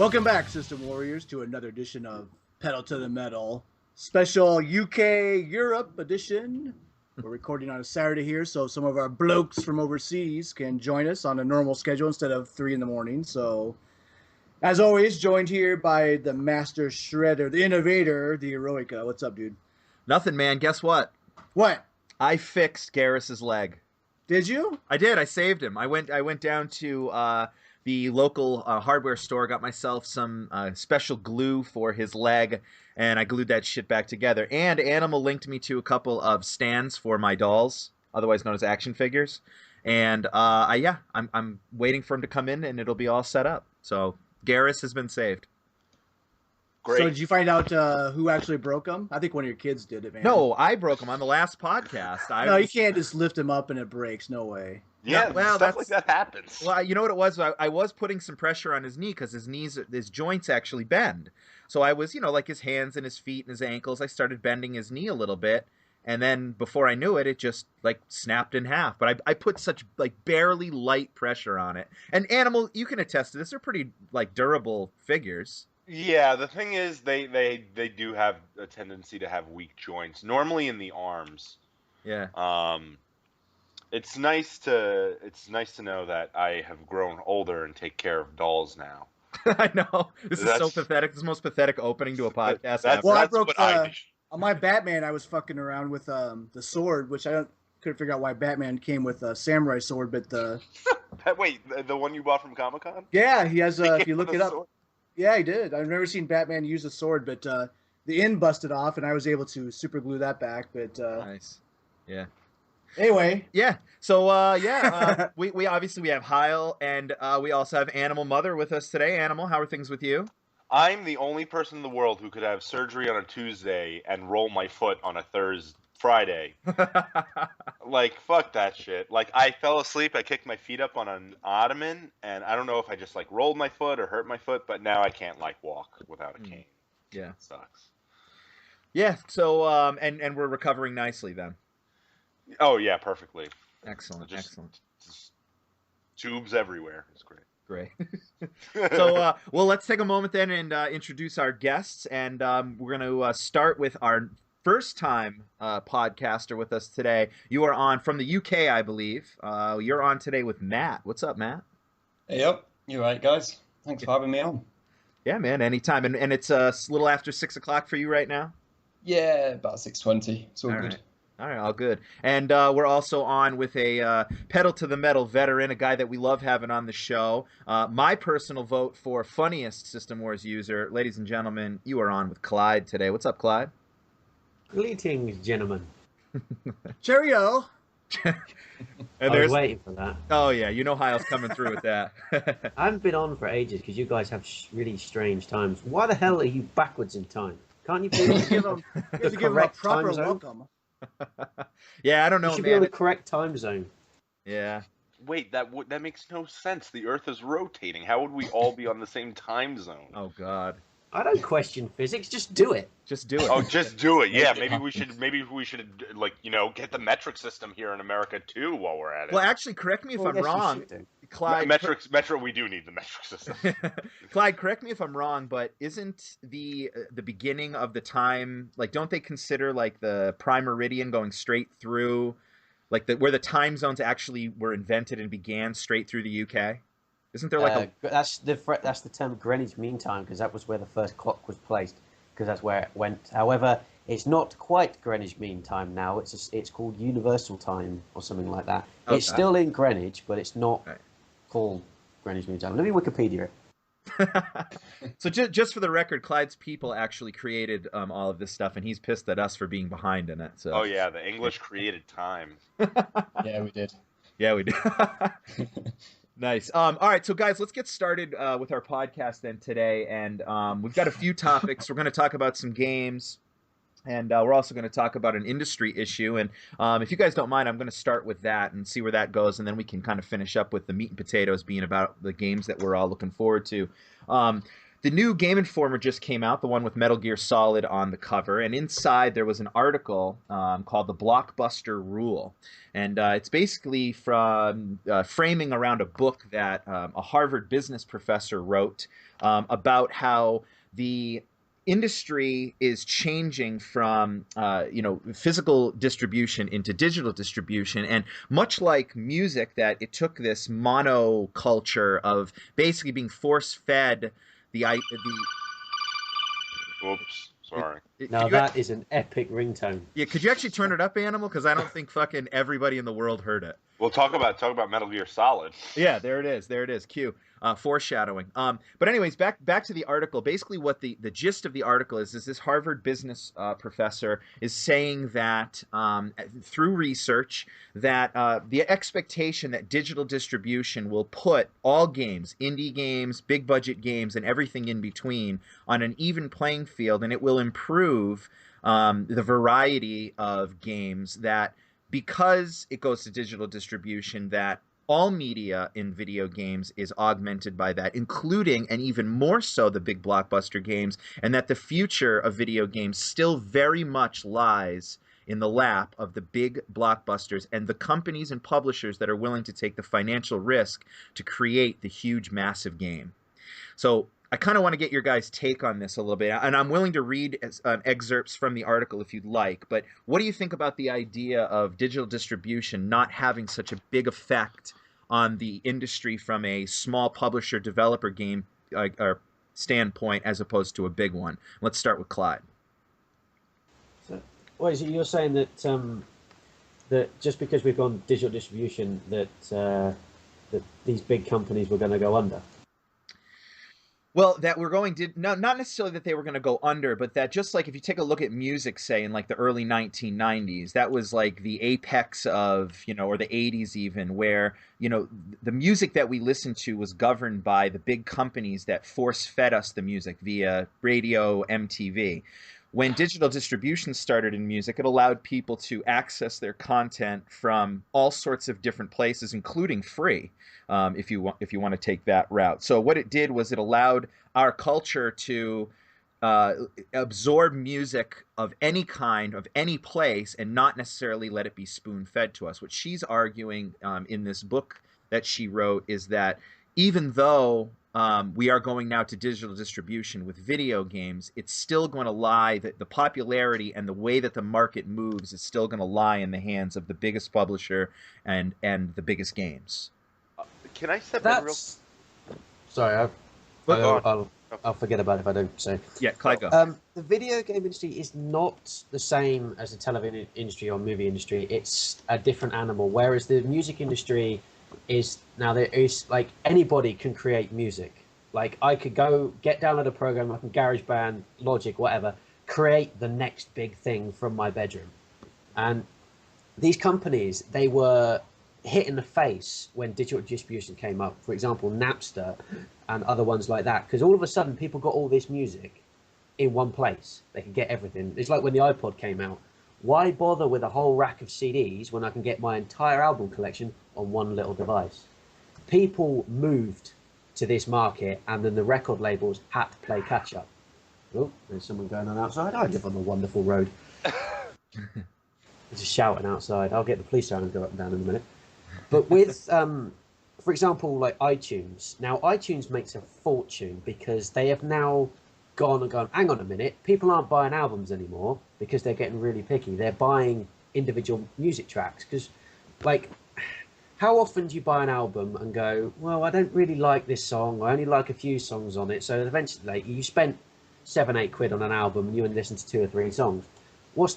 Welcome back, System Warriors, to another edition of Pedal to the Metal, special UK Europe edition. We're recording on a Saturday here, so some of our blokes from overseas can join us on a normal schedule instead of 3 in the morning. So, as always, joined here by the Master Shredder, the Innovator, the Eroica. What's up, dude? Nothing, man. Guess what? What? I fixed Garrus's leg. Did you? I did. I saved him. I went down to the local hardware store, got myself some special glue for his leg, and I glued that shit back together. And Animal linked me to a couple of stands for my dolls, otherwise known as action figures. And I'm waiting for him to come in, and it'll be all set up. So Garrus has been saved. Great. So did you find out who actually broke him? I think one of your kids did it, man. No, I broke him on the last podcast. You can't just lift him up and it breaks. No way. Yeah, No, well, stuff like that happens. Well, you know what it was? I was putting some pressure on his knee because his joints actually bend. So I was, like his hands and his feet and his ankles. I started bending his knee a little bit. And then before I knew it, it just snapped in half. But I put such barely light pressure on it. And Animal, you can attest to this. They're pretty durable figures. Yeah, the thing is, they do have a tendency to have weak joints. Normally in the arms. Yeah. It's nice to know that I have grown older and take care of dolls now. I know. This is so pathetic. This is the most pathetic opening to a podcast. I broke on my Batman. I was fucking around with the sword, which couldn't figure out why Batman came with a samurai sword, but wait, the one you bought from Comic-Con? Yeah, he has. If you look it up. Sword? Yeah, he did. I've never seen Batman use a sword, but the end busted off, and I was able to super glue that back. But nice, yeah. Anyway, yeah. So we obviously have Heil, and we also have Animal Mother with us today. Animal, how are things with you? I'm the only person in the world who could have surgery on a Tuesday and roll my foot on a Friday. Fuck that shit. I fell asleep, I kicked my feet up on an ottoman, and I don't know if I just rolled my foot or hurt my foot, but now I can't walk without a cane. Yeah. It sucks. Yeah, so and we're recovering nicely then. Oh yeah, perfectly. Excellent. Excellent. Just tubes everywhere. It's great. Great. So, well, let's take a moment then and introduce our guests, and we're going to start with our first-time podcaster with us today. You are on from the UK, I believe. You're on today with Matt. What's up, Matt? Hey, yep. You right, guys? Thanks for having me on. Yeah, man, anytime. And it's a little after 6 o'clock for you right now? Yeah, about 6:20. It's all good. Right. All right, all good. And we're also on with a Pedal to the Metal veteran, a guy that we love having on the show. My personal vote for funniest System Wars user. Ladies and gentlemen, you are on with Clyde today. What's up, Clyde? Greetings, gentlemen. Cheerio. I was waiting for that. Oh, yeah. You know Heil's coming through with that. I haven't been on for ages because you guys have really strange times. Why the hell are you backwards in time? Can't you give them a proper welcome? Yeah, I don't know, you should be on the correct time zone. Yeah. Wait, that makes no sense. The Earth is rotating. How would we all be on the same time zone? Oh, God. I don't question physics. Just do it. Just do it. Oh, just do it. Yeah, maybe we should get the metric system here in America too while we're at it. Well, actually, correct me if I'm wrong. Clyde, we do need the metric system. Clyde, correct me if I'm wrong, but isn't the beginning of the time, don't they consider the prime meridian going straight through, where the time zones actually were invented and began straight through the UK? Isn't there that's the term Greenwich Mean Time, because that was where the first clock was placed, because that's where it went. However, it's not quite Greenwich Mean Time now. It's called Universal Time or something like that. Okay. It's still in Greenwich, but it's not called Greenwich Mean Time. Let me Wikipedia it. So just for the record, Clyde's people actually created all of this stuff, and he's pissed at us for being behind in it. So. Oh yeah, the English created time. Yeah, we did. Yeah, we did. Nice. All right, so guys, let's get started with our podcast then today, and we've got a few topics. We're going to talk about some games, and we're also going to talk about an industry issue. And if you guys don't mind, I'm going to start with that and see where that goes, and then we can kind of finish up with the meat and potatoes being about the games that we're all looking forward to. the new Game Informer just came out, the one with Metal Gear Solid on the cover, and inside there was an article called "The Blockbuster Rule," and it's basically from framing around a book that a Harvard business professor wrote about how the industry is changing from physical distribution into digital distribution, and much like music, that it took this monoculture of basically being force fed the Oops, sorry. Now that is an epic ringtone. Yeah, could you actually turn it up, Animal? Because I don't think fucking everybody in the world heard it. We'll talk about Metal Gear Solid. Yeah, there it is. There it is. Cue. Foreshadowing. But anyways, back to the article. Basically, what the gist of the article is this Harvard business professor is saying that through research that the expectation that digital distribution will put all games, indie games, big budget games, and everything in between on an even playing field, and it will improve the variety of games, that because it goes to digital distribution, that all media in video games is augmented by that, including, and even more so, the big blockbuster games, and that the future of video games still very much lies in the lap of the big blockbusters and the companies and publishers that are willing to take the financial risk to create the huge, massive game. So I kind of want to get your guys' take on this a little bit, and I'm willing to read excerpts from the article if you'd like, but what do you think about the idea of digital distribution not having such a big effect on the industry from a small publisher developer game standpoint as opposed to a big one? Let's start with Clyde. So, well, so you're saying that that just because we've gone digital distribution, that that these big companies were going to go under? Well, that we're going to, not necessarily that they were going to go under, but that just like if you take a look at music, say in like the early 1990s, that was like the apex of, or the 80s even, where, the music that we listened to was governed by the big companies that force fed us the music via radio, MTV. When digital distribution started in music, it allowed people to access their content from all sorts of different places, including free, if you want to take that route. So what it did was it allowed our culture to absorb music of any kind, of any place, and not necessarily let it be spoon-fed to us. What she's arguing in this book that she wrote is that even though we are going now to digital distribution with video games, it's still going to lie, that the popularity and the way that the market moves is still going to lie in the hands of the biggest publisher and the biggest games. Can I step in real? Sorry, I'll forget about it if I don't say. Yeah, Clyde, go. The video game industry is not the same as the television industry or movie industry. It's a different animal. Whereas the music industry is, now there is, like, anybody can create music. Like, I could go download a program like GarageBand, Logic, whatever, create the next big thing from my bedroom. And these companies, they were hit in the face when digital distribution came up. For example, Napster and other ones like that, because all of a sudden people got all this music in one place. They could get everything. It's like when the iPod came out. Why bother with a whole rack of CDs when I can get my entire album collection on one little device? People moved to this market, and then the record labels had to play catch up. Oh, there's someone going on outside. I live on a wonderful road. Just shouting outside. I'll get the police down and go up and down in a minute. But with, for example, like iTunes. Now, iTunes makes a fortune because they have now gone, hang on a minute, people aren't buying albums anymore because they're getting really picky. They're buying individual music tracks. Because, like, how often do you buy an album and go, well, I don't really like this song, I only like a few songs on it, so eventually, like, you spent £7-8 on an album and you only listen to 2 or 3 songs.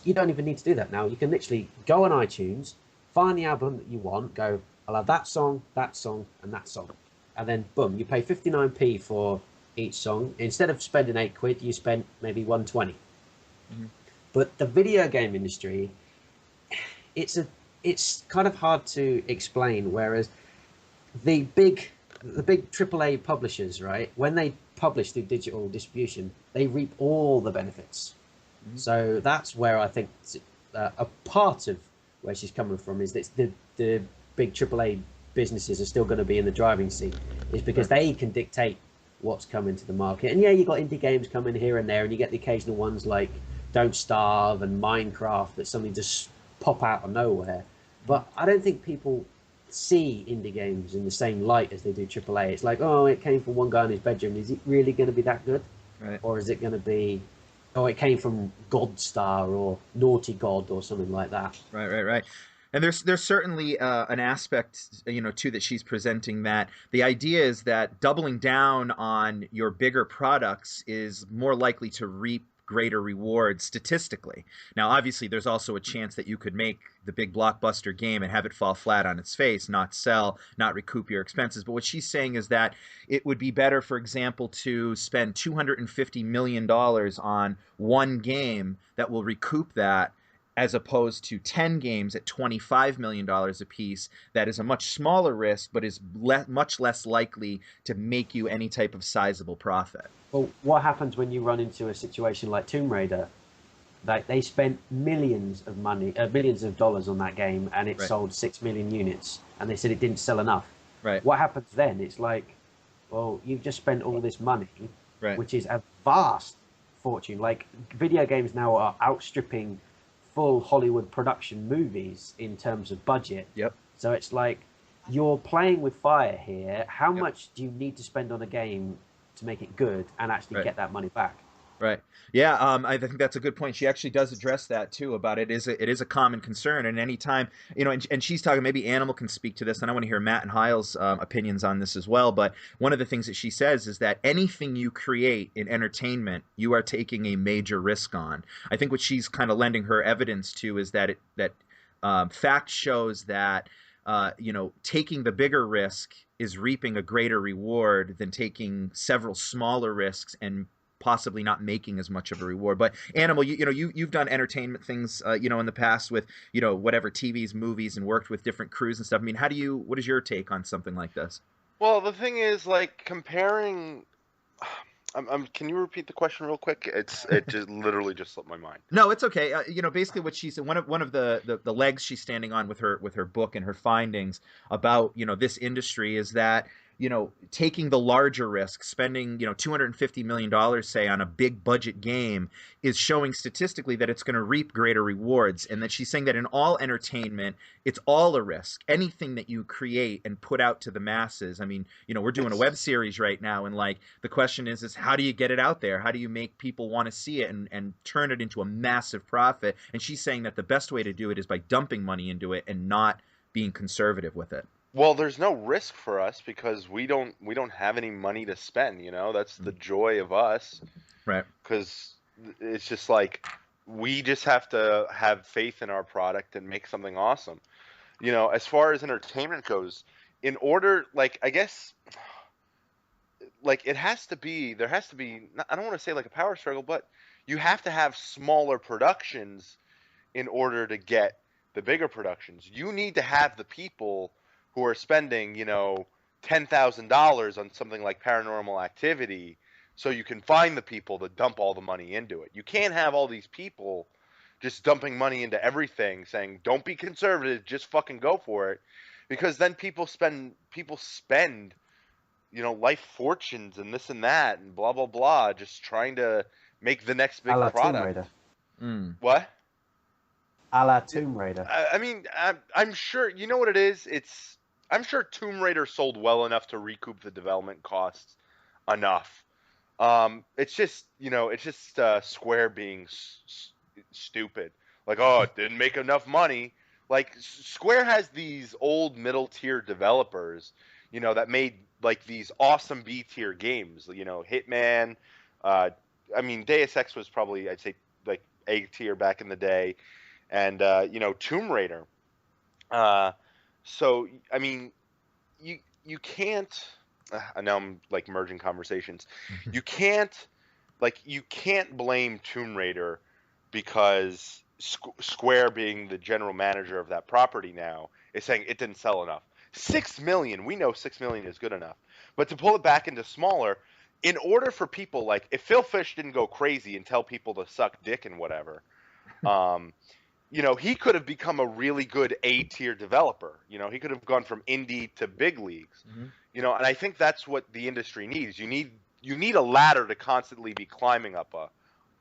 You don't even need to do that now. You can literally go on iTunes, find the album that you want, go, I'll have that song, and that song. And then, boom, you pay 59p for each song. Instead of spending £8, you spend maybe 120. Mm-hmm. But the video game industry, it's kind of hard to explain. Whereas the big AAA publishers, right, when they publish through digital distribution, they reap all the benefits. Mm-hmm. So that's where I think a part of where she's coming from is that the big AAA businesses are still going to be in the driving seat, is because they can dictate what's coming to the market. And yeah, you got indie games coming here and there, and you get the occasional ones like Don't Starve and Minecraft that suddenly just pop out of nowhere. But I don't think people see indie games in the same light as they do AAA. It's like, oh, it came from one guy in his bedroom. Is it really going to be that good? Right. Or is it going to be, oh, it came from Godstar or Naughty God or something like that? Right. And there's certainly an aspect, too, that she's presenting, that the idea is that doubling down on your bigger products is more likely to reap greater rewards statistically. Now, obviously, there's also a chance that you could make the big blockbuster game and have it fall flat on its face, not sell, not recoup your expenses. But what she's saying is that it would be better, for example, to spend $250 million on one game that will recoup that, as opposed to 10 games at $25 million a piece. That is a much smaller risk, but is much less likely to make you any type of sizable profit. Well, what happens when you run into a situation like Tomb Raider? Like, they spent millions of dollars on that game, and it sold 6 million units, and they said it didn't sell enough. Right. What happens then? It's like, well, you've just spent all this money, right, which is a vast fortune. Like, video games now are outstripping full Hollywood production movies in terms of budget. Yep. So it's like, you're playing with fire here. How much do you need to spend on a game to make it good and actually get that money back? Right. Yeah, I think that's a good point. She actually does address that too. About it is a common concern, and any time, and she's talking. Maybe Animal can speak to this, and I want to hear Matt and Heil's opinions on this as well. But one of the things that she says is that anything you create in entertainment, you are taking a major risk on. I think what she's kind of lending her evidence to is that fact shows that taking the bigger risk is reaping a greater reward than taking several smaller risks and possibly not making as much of a reward. But Animal, you've done entertainment things, in the past with, whatever, TVs, movies, and worked with different crews and stuff. I mean, what is your take on something like this? Well, the thing is, like, comparing. Can you repeat the question real quick? It just literally just slipped my mind. No, it's okay. Basically what she said, one of the legs she's standing on with her book and her findings about, this industry is that, taking the larger risk, spending, $250 million, say, on a big budget game, is showing statistically that it's going to reap greater rewards. And that she's saying that in all entertainment, it's all a risk. Anything that you create and put out to the masses. I mean, we're doing a web series right now, and like the question is how do you get it out there? How do you make people want to see it and turn it into a massive profit? And she's saying that the best way to do it is by dumping money into it and not being conservative with it. Well, there's no risk for us because we don't have any money to spend, That's the joy of us. Right. Because it's just like we just have to have faith in our product and make something awesome. As far as entertainment goes, in order, like, I guess, like, there has to be, I don't want to say like a power struggle, but you have to have smaller productions in order to get the bigger productions. You need to have the people who are spending, $10,000 on something like Paranormal Activity, so you can find the people to dump all the money into it. You can't have all these people just dumping money into everything, saying, don't be conservative, just fucking go for it. Because then people spend, life fortunes and this and that and blah, blah, blah, just trying to make the next big product. What? A la Tomb Raider. I mean, I'm sure, you know what it is? I'm sure Tomb Raider sold well enough to recoup the development costs enough. It's just, Square being stupid. Like, oh, it didn't make enough money. Like, Square has these old middle tier developers, that made like these awesome B tier games. Hitman. Deus Ex was probably, I'd say, like A tier back in the day, and Tomb Raider. So, I mean, you can't. Now I'm like merging conversations. You can't blame Tomb Raider because Square, being the general manager of that property now, is saying it didn't sell enough. 6 million. We know 6 million is good enough, but to pull it back into smaller, in order for people, like, if Phil Fish didn't go crazy and tell people to suck dick and whatever, he could have become a really good A-tier developer. He could have gone from indie to big leagues. And I think that's what the industry needs. You need you need a ladder to constantly be climbing up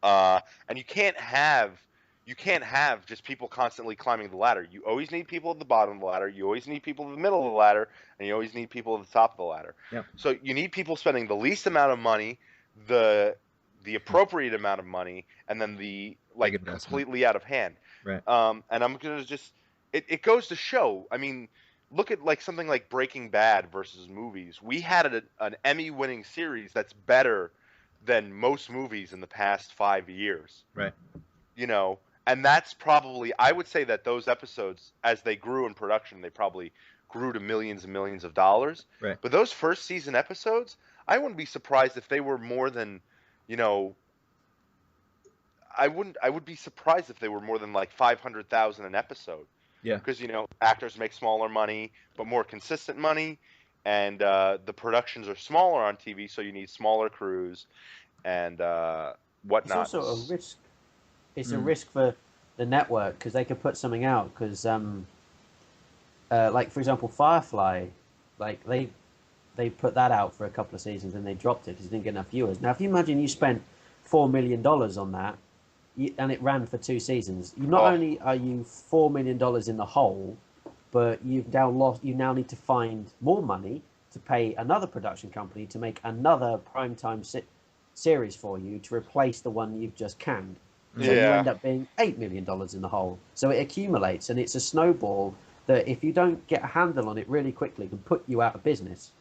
and you can't have just people constantly climbing the ladder. You always need people at the bottom of the ladder. You always need people in the middle of the ladder, and you always need people at the top of the ladder. Yep. So you need people spending the least amount of money, the appropriate amount of money, and then the completely out of hand. Right. And I'm gonna just it goes to show. I mean, look at like something like Breaking Bad versus movies. We had an Emmy-winning series that's better than most movies in the past 5 years. Right. You know, and that's probably, I would say that those episodes, as they grew in production, they probably grew to millions and millions of dollars. Right. But those first season episodes, I wouldn't be surprised if they were more than, you know, I would be surprised if they were more than like 500,000 an episode. Yeah. Because, you know, actors make smaller money, but more consistent money. And the productions are smaller on TV, so you need smaller crews and whatnot. It's also a risk. It's a risk for the network because they could put something out because, like for example, Firefly, like they put that out for a couple of seasons and they dropped it because it didn't get enough viewers. Now, if you imagine you spent $4 million on that and it ran for 2 seasons, you not only are you $4 million in the hole, but you now need to find more money to pay another production company to make another primetime series for you to replace the one you've just canned. So you end up being $8 million in the hole. So it accumulates, and it's a snowball that if you don't get a handle on it really quickly, can put you out of business.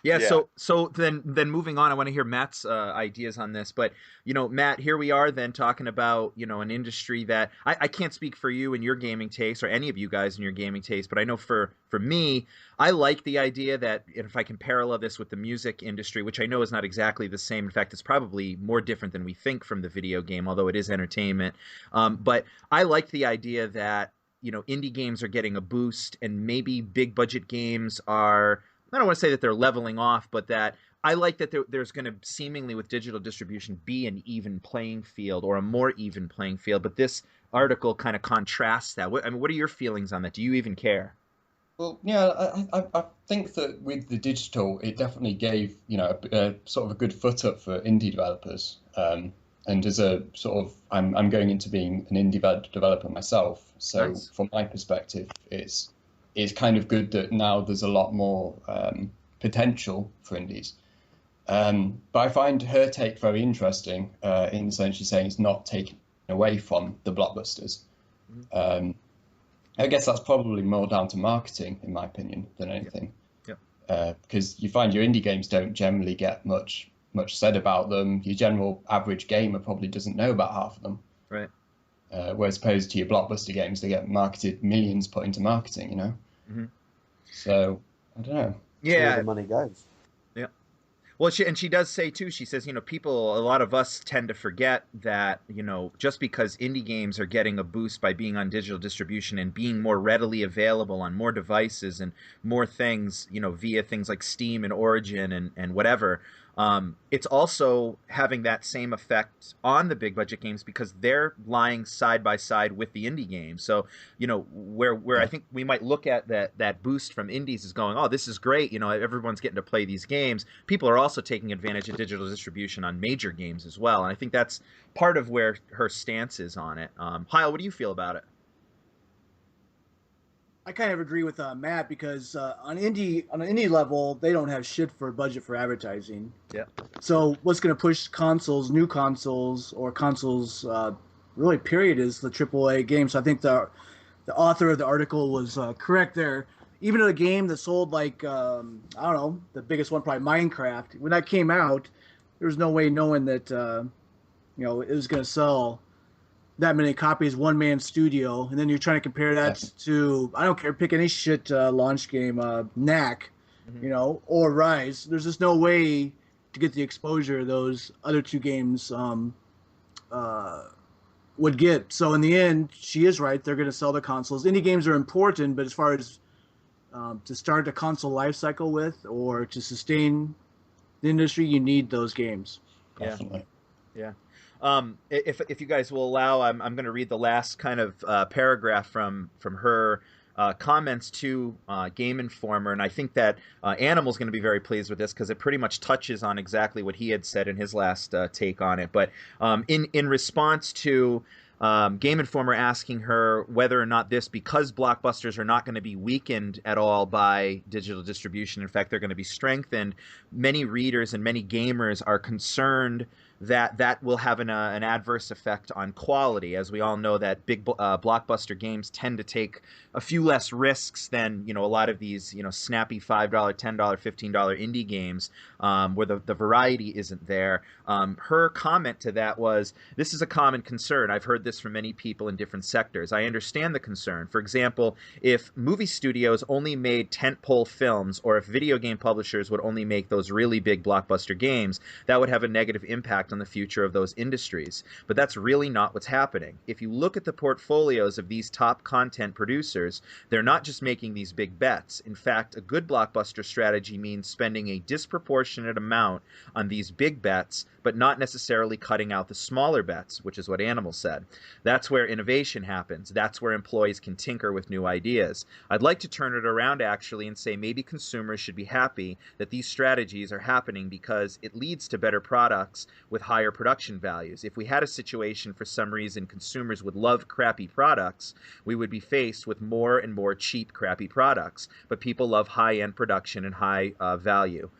Yeah. So then moving on, I want to hear Matt's ideas on this. But you know, Matt, here we are then talking about, you know, an industry that I can't speak for you and your gaming taste or any of you guys in your gaming taste, but I know for me, I like the idea that if I can parallel this with the music industry, which I know is not exactly the same. In fact, it's probably more different than we think from the video game, although it is entertainment. But I like the idea that, you know, indie games are getting a boost and maybe big budget games are, I don't want to say that they're leveling off, but that I like that there's going to seemingly with digital distribution be an even playing field or a more even playing field. But this article kind of contrasts that. What are your feelings on that? Do you even care? Well, yeah, I think that with the digital, it definitely gave, you know, a sort of a good foot up for indie developers. And as a sort of, I'm going into being an indie developer myself. So Nice. From my perspective, it's kind of good that now there's a lot more potential for indies. But I find her take very interesting in the sense she's saying it's not taken away from the blockbusters. I guess that's probably more down to marketing, in my opinion, than anything. Because you find your indie games don't generally get much said about them. Your general average gamer probably doesn't know about half of them. Right. Whereas opposed to your blockbuster games, they get marketed, millions put into marketing, you know? Mm-hmm. So, I don't know. That's where the money goes. Yeah. Well, she does say, too, she says, you know, a lot of us tend to forget that, you know, just because indie games are getting a boost by being on digital distribution and being more readily available on more devices and more things, you know, via things like Steam and Origin and whatever, it's also having that same effect on the big budget games because they're lying side by side with the indie games. So, you know, where I think we might look at that boost from indies is going, oh, this is great. You know, everyone's getting to play these games. People are also taking advantage of digital distribution on major games as well. And I think that's part of where her stance is on it. Kyle, what do you feel about it? I kind of agree with Matt because on an indie level, they don't have shit for budget for advertising. Yeah. So what's going to push new consoles, or consoles, really period, is the AAA game. So I think the author of the article was correct there. Even a game that sold like I don't know, the biggest one probably Minecraft. When that came out, there was no way knowing that you know, it was going to sell that many copies, one man studio, and then you're trying to compare that to, I don't care, pick any shit launch game, Knack, you know, or Rise. There's just no way to get the exposure those other 2 games would get. So in the end, she is right. They're going to sell the consoles. Indie games are important, but as far as to start a console life cycle with or to sustain the industry, you need those games. Definitely. Yeah. If you guys will allow, I'm going to read the last kind of paragraph from her comments to Game Informer, and I think that Animal's going to be very pleased with this because it pretty much touches on exactly what he had said in his last take on it. But in response to Game Informer asking her whether or not this, because blockbusters are not going to be weakened at all by digital distribution, in fact, they're going to be strengthened, many readers and many gamers are concerned that that will have an adverse effect on quality. As we all know, that big blockbuster games tend to take a few less risks than, a lot of these, snappy $5, $10, $15 indie games where the variety isn't there. Her comment to that was, this is a common concern. I've heard this from many people in different sectors. I understand the concern. For example, if movie studios only made tentpole films, or if video game publishers would only make those really big blockbuster games, that would have a negative impact on the future of those industries. But that's really not what's happening. If you look at the portfolios of these top content producers, they're not just making these big bets. In fact, a good blockbuster strategy means spending a disproportionate amount on these big bets, but not necessarily cutting out the smaller bets, which is what Animal said. That's where innovation happens. That's where employees can tinker with new ideas. I'd like to turn it around, actually, and say maybe consumers should be happy that these strategies are happening because it leads to better products with higher production values. If we had a situation for some reason consumers would love crappy products, we would be faced with more and more cheap, crappy products. But people love high-end production and high value.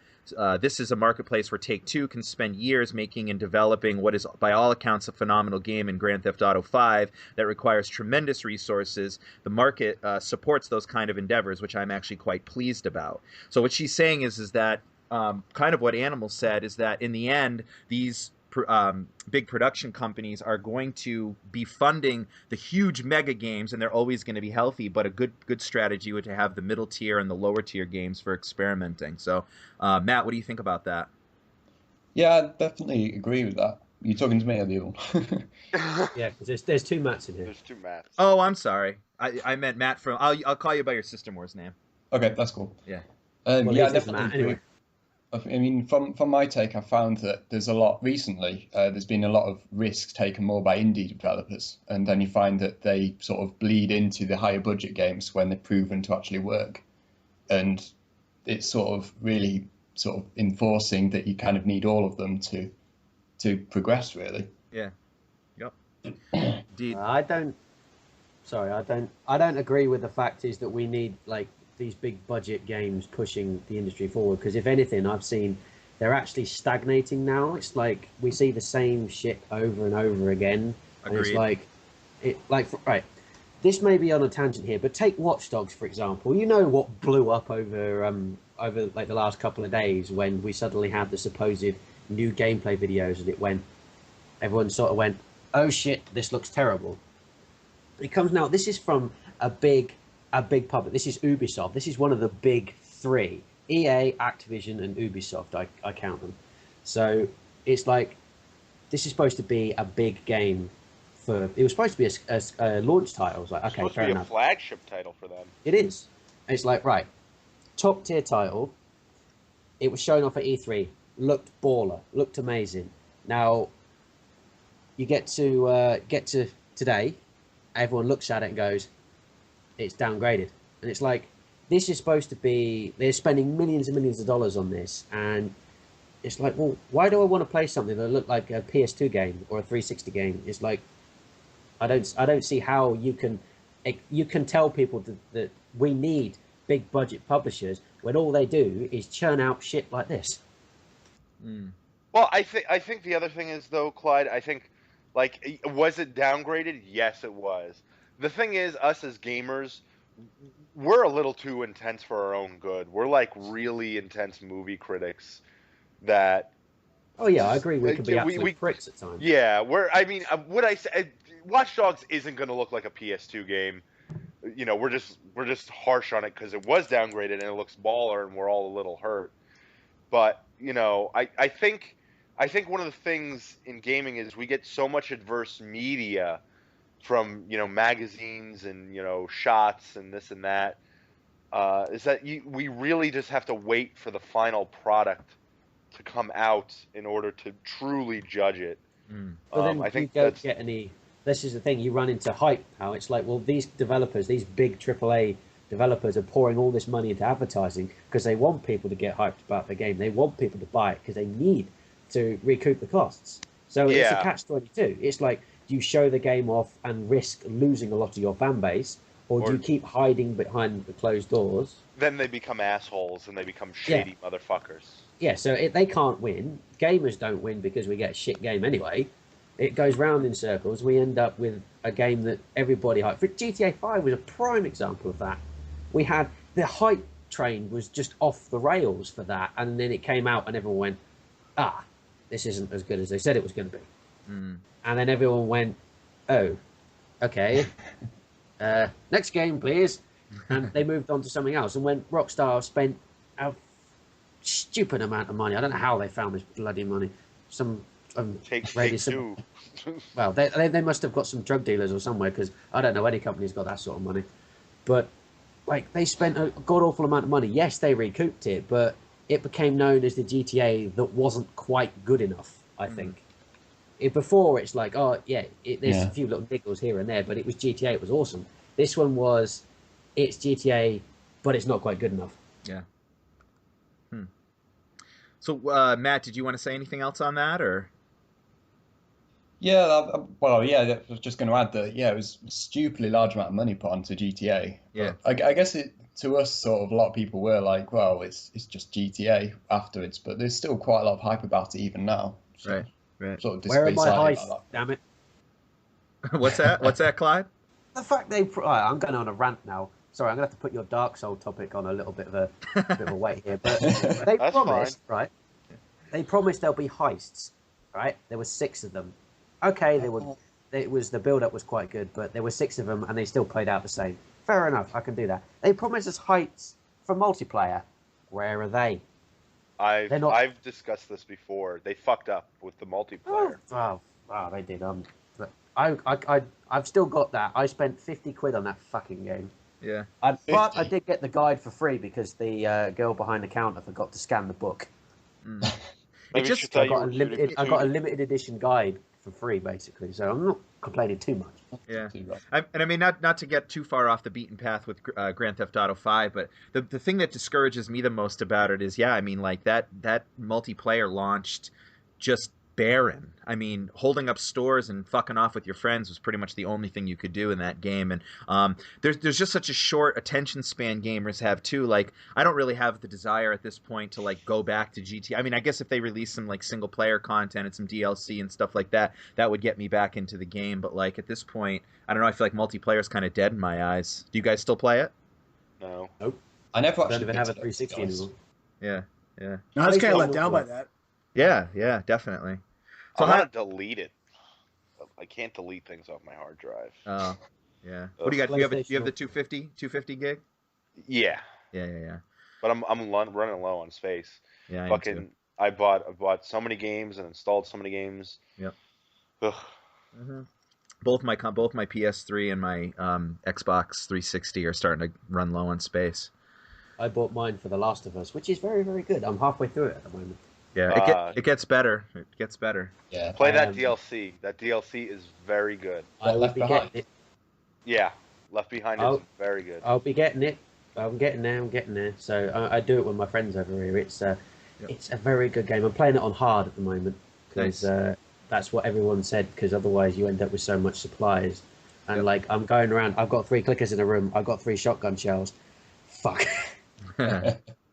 This is a marketplace where Take-Two can spend years making and developing what is, by all accounts, a phenomenal game in Grand Theft Auto 5 that requires tremendous resources. The market supports those kind of endeavors, which I'm actually quite pleased about. So what she's saying is that kind of what Animal said is that in the end, these big production companies are going to be funding the huge mega games, and they're always going to be healthy, but a good strategy would to have the middle tier and the lower tier games for experimenting. So Matt, what do you think about that? Yeah, I definitely agree with that. You talking to me or the other one? Yeah, because there's two Matts in here. There's two Matts. Oh, I'm sorry. I meant Matt from. I'll call you by your System Wars name. Okay, that's cool. Yeah. Well, yeah, this is definitely Matt, agree. anyway. I mean, from my take, I found that there's a lot recently. There's been a lot of risks taken more by indie developers, and then you find that they sort of bleed into the higher budget games when they're proven to actually work, and it's sort of really sort of enforcing that you kind of need all of them to progress, really. Yeah. Yep. Indeed. I don't agree with the fact is that we need like these big budget games pushing the industry forward, because if anything, I've seen they're actually stagnating now. It's like we see the same shit over and over again. And it's right. This may be on a tangent here, but take Watch Dogs for example. You know what blew up over like the last couple of days when we suddenly had the supposed new gameplay videos, and everyone sort of went, "Oh shit, this looks terrible." It comes now. This is from a big public. This is Ubisoft. This is one of the big three: EA, Activision, and Ubisoft. I count them. So it's like this is supposed to be a big game. It was supposed to be a launch title. I was like, okay, fair enough. It's supposed to be a flagship title for them. It is. It's like, right, top tier title. It was shown off at E3. Looked baller. Looked amazing. Now you get to today. Everyone looks at it and goes, it's downgraded. And it's like, this is supposed to be, they're spending millions and millions of dollars on this, and it's like, well, why do I want to play something that look like a PS2 game or a 360 game? It's like, I don't see how you can tell people that we need big budget publishers when all they do is churn out shit like this. Well, I think the other thing is though, Clyde, I think, like, was it downgraded? Yes, it was. The thing is, us as gamers, we're a little too intense for our own good. We're like really intense movie critics that. Oh yeah, I agree. We could be absolute pricks at times. Yeah, I mean, what I say, Watch Dogs isn't going to look like a PS2 game. You know, we're just harsh on it because it was downgraded and it looks baller, and we're all a little hurt. But you know, I think one of the things in gaming is we get so much adverse media from, you know, magazines and, you know, shots and this and that, is that we really just have to wait for the final product to come out in order to truly judge it. But then I think you don't get any this is the thing, you run into hype now. It's like, well, these developers, these big AAA developers are pouring all this money into advertising because they want people to get hyped about the game. They want people to buy it because they need to recoup the costs. So it's a catch-22. It's like, do you show the game off and risk losing a lot of your fan base, or do you keep hiding behind the closed doors? Then they become assholes and they become shady motherfuckers. Yeah, so they can't win. Gamers don't win because we get a shit game anyway. It goes round in circles. We end up with a game that everybody hyped. For GTA 5 was a prime example of that. We had the hype train was just off the rails for that, and then it came out and everyone went, this isn't as good as they said it was going to be. Mm. And then everyone went, oh, okay, next game, please. And they moved on to something else. And when Rockstar spent a stupid amount of money, I don't know how they found this bloody money. Take two. Well, they must have got some drug dealers or somewhere, because I don't know any company's got that sort of money. But like, they spent a god awful amount of money. Yes, they recouped it, but it became known as the GTA that wasn't quite good enough, I think. Before, it's like, there's a few little niggles here and there, but it was GTA, it was awesome. This one was, it's GTA, but it's not quite good enough. Yeah. So, Matt, did you want to say anything else on that, or? Yeah, I was just going to add that, it was a stupidly large amount of money put onto GTA. Yeah. I guess to us, sort of, a lot of people were like, well, it's just GTA afterwards, but there's still quite a lot of hype about it even now. So, right. Sort of where are my heists, damn it? What's that, Clyde? The fact I'm going on a rant now. Sorry, I'm going to have to put your Dark Soul topic on a little bit of a weight here. But they promised, right? They promised there'll be heists, right? There were 6 of them. Okay, the build-up was quite good, but there were 6 of them, and they still played out the same. Fair enough, I can do that. They promised us heists for multiplayer. Where are they? I've discussed this before. They fucked up with the multiplayer. They did. I've still got that. I spent 50 quid on that fucking game. Yeah. But I did get the guide for free because the girl behind the counter forgot to scan the book. I got a limited edition guide for free, basically. So I'm not complaining too much. Yeah. I mean, not to get too far off the beaten path with Grand Theft Auto 5, but the thing that discourages me the most about it is, like that multiplayer launched just barren. I mean, holding up stores and fucking off with your friends was pretty much the only thing you could do in that game. And there's just such a short attention span gamers have too. Like, I don't really have the desire at this point to like go back to GTA. I mean, I guess if they release some like single player content and some DLC and stuff like that, that would get me back into the game. But like at this point, I don't know. I feel like multiplayer is kind of dead in my eyes. Do you guys still play it? No. Nope. I never don't even have a 360 anymore. Yeah. No, I was kind of let down by that. Yeah, definitely. So I want to delete it. I can't delete things off my hard drive. Oh, yeah. What do you got? Do you have the 250 gig? Yeah. Yeah. But I'm running low on space. Yeah, I bought so many games and installed so many games. Yep. Ugh. Mm-hmm. Both my PS3 and my Xbox 360 are starting to run low on space. I bought mine for The Last of Us, which is very, very good. I'm halfway through it at the moment. Yeah, it gets better. It gets better. Yeah. Play that DLC. That DLC is very good. Left Behind. Yeah, Left Behind is very good. I'll be getting it. I'm getting there. So I do it with my friends over here. It's a very good game. I'm playing it on hard at the moment because that's what everyone said. Because otherwise you end up with so much supplies. And like I'm going around. I've got 3 clickers in a room. I've got 3 shotgun shells. Fuck.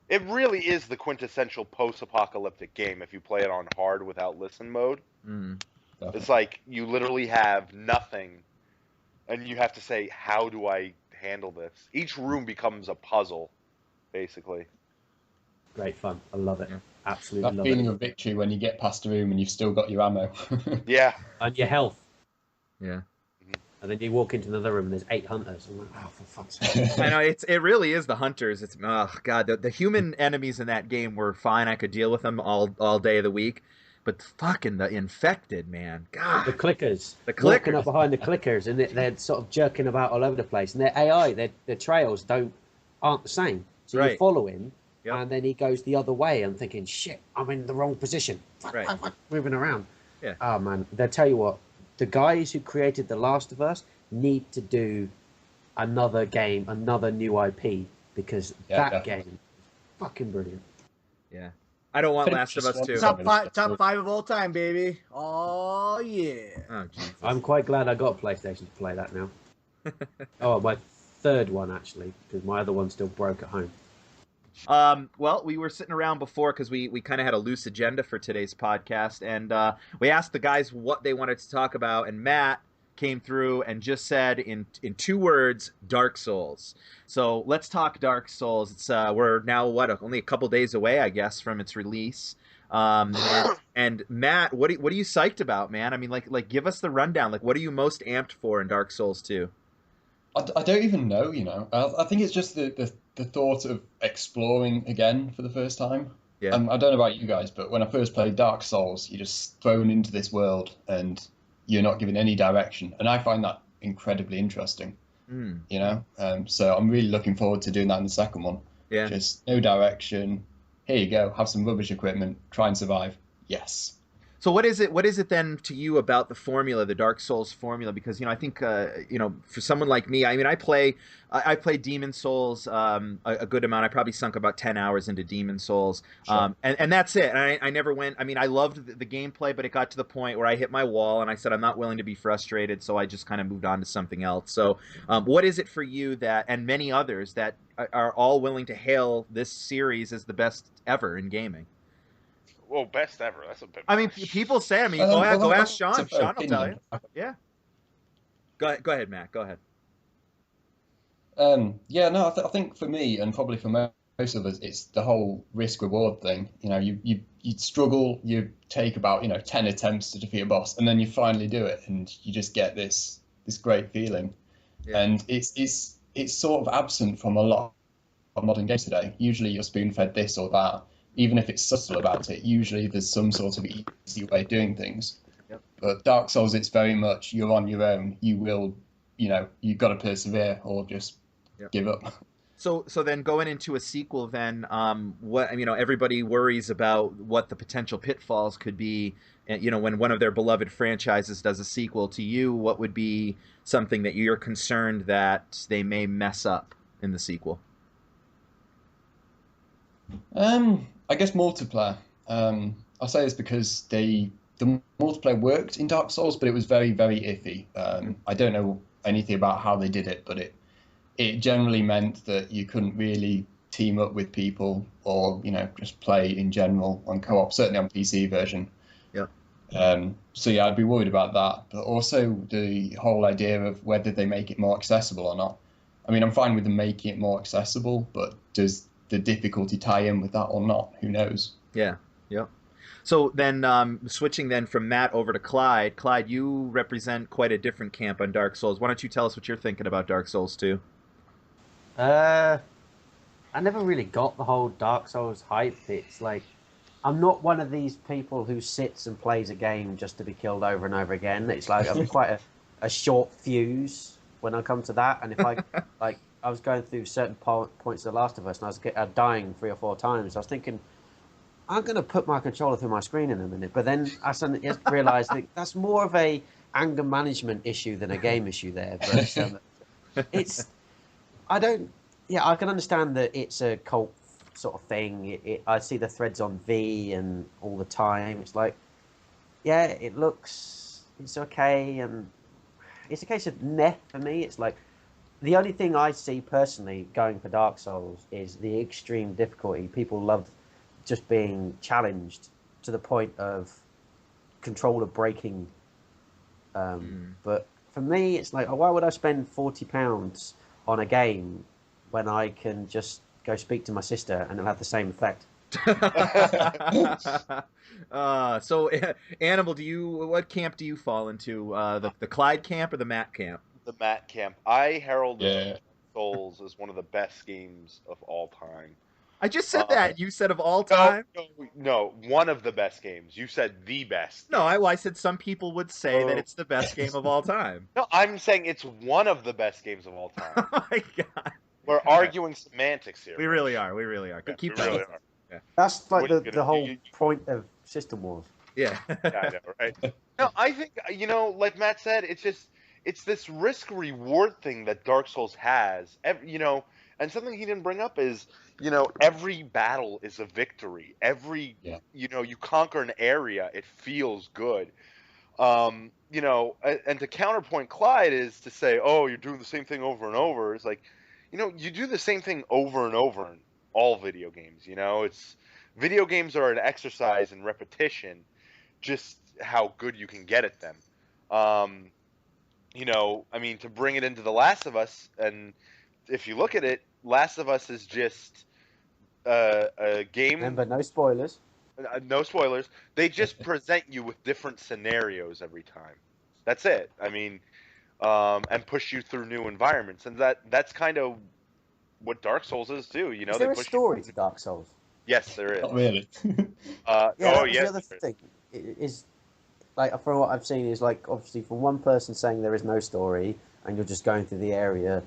It really is the quintessential post-apocalyptic game if you play it on hard without listen mode. It's like you literally have nothing, and you have to say, how do I handle this? Each room becomes a puzzle, basically. Great fun. I love it. Absolutely love it. That feeling of victory when you get past a room and you've still got your ammo. Yeah. And your health. Yeah. And then you walk into another room and there's 8 hunters. I'm like, oh, for fuck's sake. I know, it really is the hunters. It's, oh, God, the human enemies in that game were fine. I could deal with them all day of the week. But fucking the infected, man. God. The clickers. Walking up behind the clickers and they're sort of jerking about all over the place. And their AI, their trails aren't the same. So you follow him and then he goes the other way. I'm thinking, shit, I'm in the wrong position. Fuck, moving around. Yeah. Oh, man. They'll tell you what. the guys who created The Last of Us need to do another game, another new IP, because that game is fucking brilliant. Yeah. I don't want Last of Us 2. Top five of all time, baby. Oh yeah. Oh Jesus. I'm quite glad I got a PlayStation to play that now. Oh, my third one actually, because my other one still broke at home. Well, we were sitting around before because we kind of had a loose agenda for today's podcast, and we asked the guys what they wanted to talk about, and Matt came through and just said in 2 words, Dark Souls. So let's talk Dark Souls. It's we're now only a couple days away, I guess, from its release. And Matt, what are you psyched about, man? I mean, like give us the rundown. Like, what are you most amped for in Dark Souls 2? I don't even know, you know. I think it's just the thought of exploring again for the first time. Yeah. I don't know about you guys, but when I first played Dark Souls, you're just thrown into this world and you're not given any direction. And I find that incredibly interesting, you know. So I'm really looking forward to doing that in the second one. Yeah. Just no direction. Here you go. Have some rubbish equipment. Try and survive. Yes. So what is it then to you about the formula, the Dark Souls formula? Because, you know, I think, you know, for someone like me, I mean, I play Demon Souls a good amount. I probably sunk about 10 hours into Demon Souls. Sure. And that's it. And I never went, I mean, I loved the gameplay, but it got to the point where I hit my wall and I said, I'm not willing to be frustrated. So I just kind of moved on to something else. So what is it for you that, and many others that are all willing to hail this series as the best ever in gaming? Well, best ever. That's a bit. I mean, people say. I mean, go ask Sean. Sean will tell you. Yeah. Go ahead, Matt. Go ahead. Yeah, no, I think for me and probably for most of us, it's the whole risk reward thing. You know, you struggle, you take about 10 attempts to defeat a boss, and then you finally do it, and you just get this great feeling. Yeah. And it's sort of absent from a lot of modern games today. Usually, you're spoon fed this or that. Even if it's subtle about it, usually there's some sort of easy way of doing things. Yep. But Dark Souls, it's very much you're on your own. You will, you've got to persevere or just give up. So then going into a sequel, then everybody worries about what the potential pitfalls could be. When one of their beloved franchises does a sequel to you, what would be something that you're concerned that they may mess up in the sequel? I guess multiplayer. I'll say this because the multiplayer worked in Dark Souls, but it was very, very iffy. I don't know anything about how they did it, but it generally meant that you couldn't really team up with people or just play in general on co-op, certainly on PC version. Yeah. So yeah, I'd be worried about that, but also the whole idea of whether they make it more accessible or not. I mean, I'm fine with them making it more accessible, but does the difficulty tie in with that or not? Who knows? Yeah. So then switching then from Matt over to Clyde. Clyde, you represent quite a different camp on Dark Souls. Why don't you tell us what you're thinking about Dark Souls 2? I never really got the whole Dark Souls hype. It's like, I'm not one of these people who sits and plays a game just to be killed over and over again. It's like I'm quite a short fuse when I come to that. And if I was going through certain points of The Last of Us, and I was dying 3 or 4 times. I was thinking, I'm going to put my controller through my screen in a minute. But then I suddenly realised that that's more of a anger management issue than a game issue there. But I can understand that it's a cult sort of thing. I see the threads on V and all the time. It's like, yeah, it's okay. And it's a case of meh for me. It's like, the only thing I see personally going for Dark Souls is the extreme difficulty. People love just being challenged to the point of controller breaking. But for me, it's like, why would I spend £40 on a game when I can just go speak to my sister and it'll have the same effect? So, Animal, what camp do you fall into? The Clyde camp or the Matt camp? The Matt camp. I herald Souls as one of the best games of all time. I just said that. You said of all time? No, one of the best games. You said the best. No, I said some people would say that it's the best game of all time. No, I'm saying it's one of the best games of all time. Oh my god. We're arguing semantics here. We really are. Yeah, Keep we really going. are. Yeah. That's like the whole point of System Wars. Yeah. Yeah, I know, right? No, I think like Matt said, it's this risk reward thing that Dark Souls has. And something he didn't bring up is every battle is a victory. Yeah. You conquer an area, it feels good. And to counterpoint Clyde is to say, oh, you're doing the same thing over and over. It's like, you do the same thing over and over in all video games. It's video games are an exercise in repetition, just how good you can get at them. I mean, to bring it into The Last of Us, and if you look at it, Last of Us is just a game. Remember, no spoilers. No spoilers. They just present you with different scenarios every time. That's it. I mean, and push you through new environments, and that's kind of what Dark Souls is too. Is They there a push story you. to Dark Souls? Yes, there is. Not really. Yeah, that oh was yes. the other thing. It is like from what I've seen is like obviously from one person saying there is no story and you're just going through the area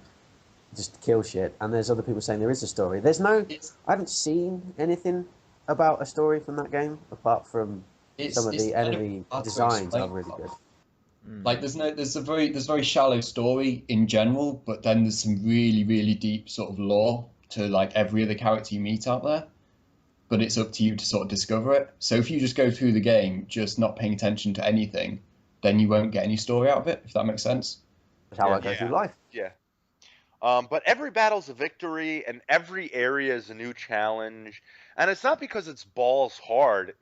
just to kill shit, and there's other people saying there is a story. There's no. I haven't seen anything about a story from that game apart from some of the enemy designs are really good. Like there's a very shallow story in general, but then there's some really, really deep sort of lore to like every other character you meet out there. But it's up to you to sort of discover it. So if you just go through the game just not paying attention to anything, then you won't get any story out of it, if that makes sense. That's how I go through life. Yeah. But every battle's a victory, and every area is a new challenge. And it's not because it's balls hard.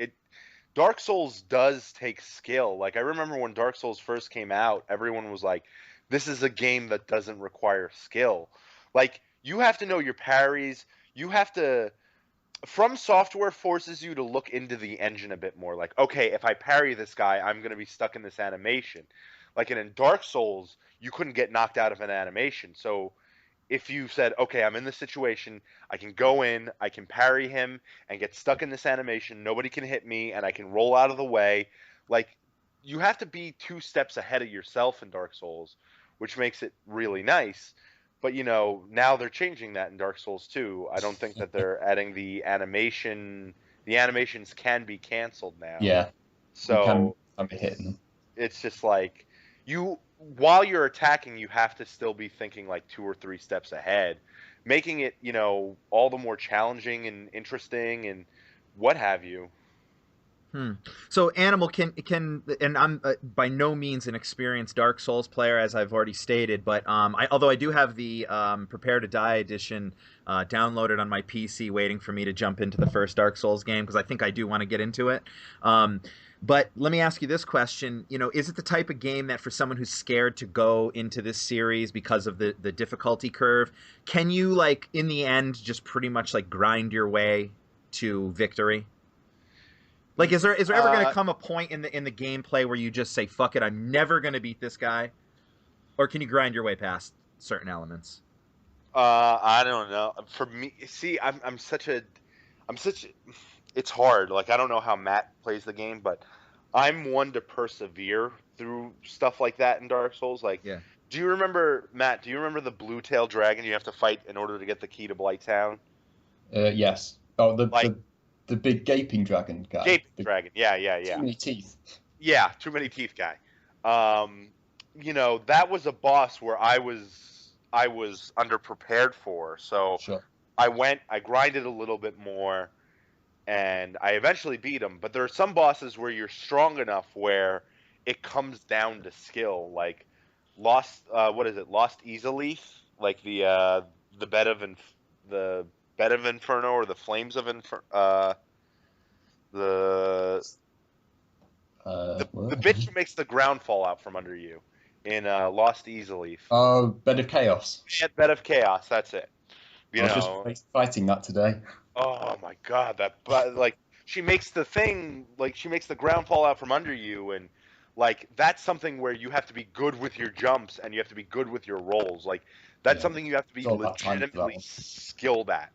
Dark Souls does take skill. Like, I remember when Dark Souls first came out, everyone was like, this is a game that doesn't require skill. Like, you have to know your parries. You have to... From Software forces you to look into the engine a bit more. Like, okay, if I parry this guy, I'm going to be stuck in this animation. Like, in Dark Souls, you couldn't get knocked out of an animation. So if you said, okay, I'm in this situation, I can go in, I can parry him and get stuck in this animation, nobody can hit me, and I can roll out of the way. Like, you have to be 2 steps ahead of yourself in Dark Souls, which makes it really nice. But, now they're changing that in Dark Souls 2. I don't think that they're adding the animation. The animations can be canceled now. Yeah. So I'm hitting them. it's just like while you're attacking, you have to still be thinking like 2 or 3 steps ahead, making it, all the more challenging and interesting and what have you. So Animal can and I'm by no means an experienced Dark Souls player, as I've already stated, but although I do have the Prepare to Die edition downloaded on my PC, waiting for me to jump into the first Dark Souls game because I think I do want to get into it. But let me ask you this question: is it the type of game that for someone who's scared to go into this series because of the difficulty curve, can you like in the end just pretty much like grind your way to victory? Like, is there ever going to come a point in the gameplay where you just say, "Fuck it, I'm never going to beat this guy," or can you grind your way past certain elements? I don't know. For me, see, it's hard. Like, I don't know how Matt plays the game, but I'm one to persevere through stuff like that in Dark Souls. Like, Yeah. do you remember, Matt? Do you remember the blue tail dragon you have to fight in order to get the key to Blighttown? Yes. Oh, the big gaping dragon guy. Gaping dragon. Yeah. Too many teeth. Yeah, too many teeth guy. That was a boss where I was underprepared for. So Sure. I grinded a little bit more, and I eventually beat him. But there are some bosses where you're strong enough where it comes down to skill. Like Lost Easily, like the bed of Inferno or the Flames of Inferno. The bitch who makes the ground fall out from under you in Lost Easily. Oh, Bed of Chaos. Yeah, Bed of Chaos. That's it. I was just fighting that today. Oh my god, like she makes the thing, like she makes the ground fall out from under you, and like that's something where you have to be good with your jumps and you have to be good with your rolls. Like that's something you have to be legitimately skilled at.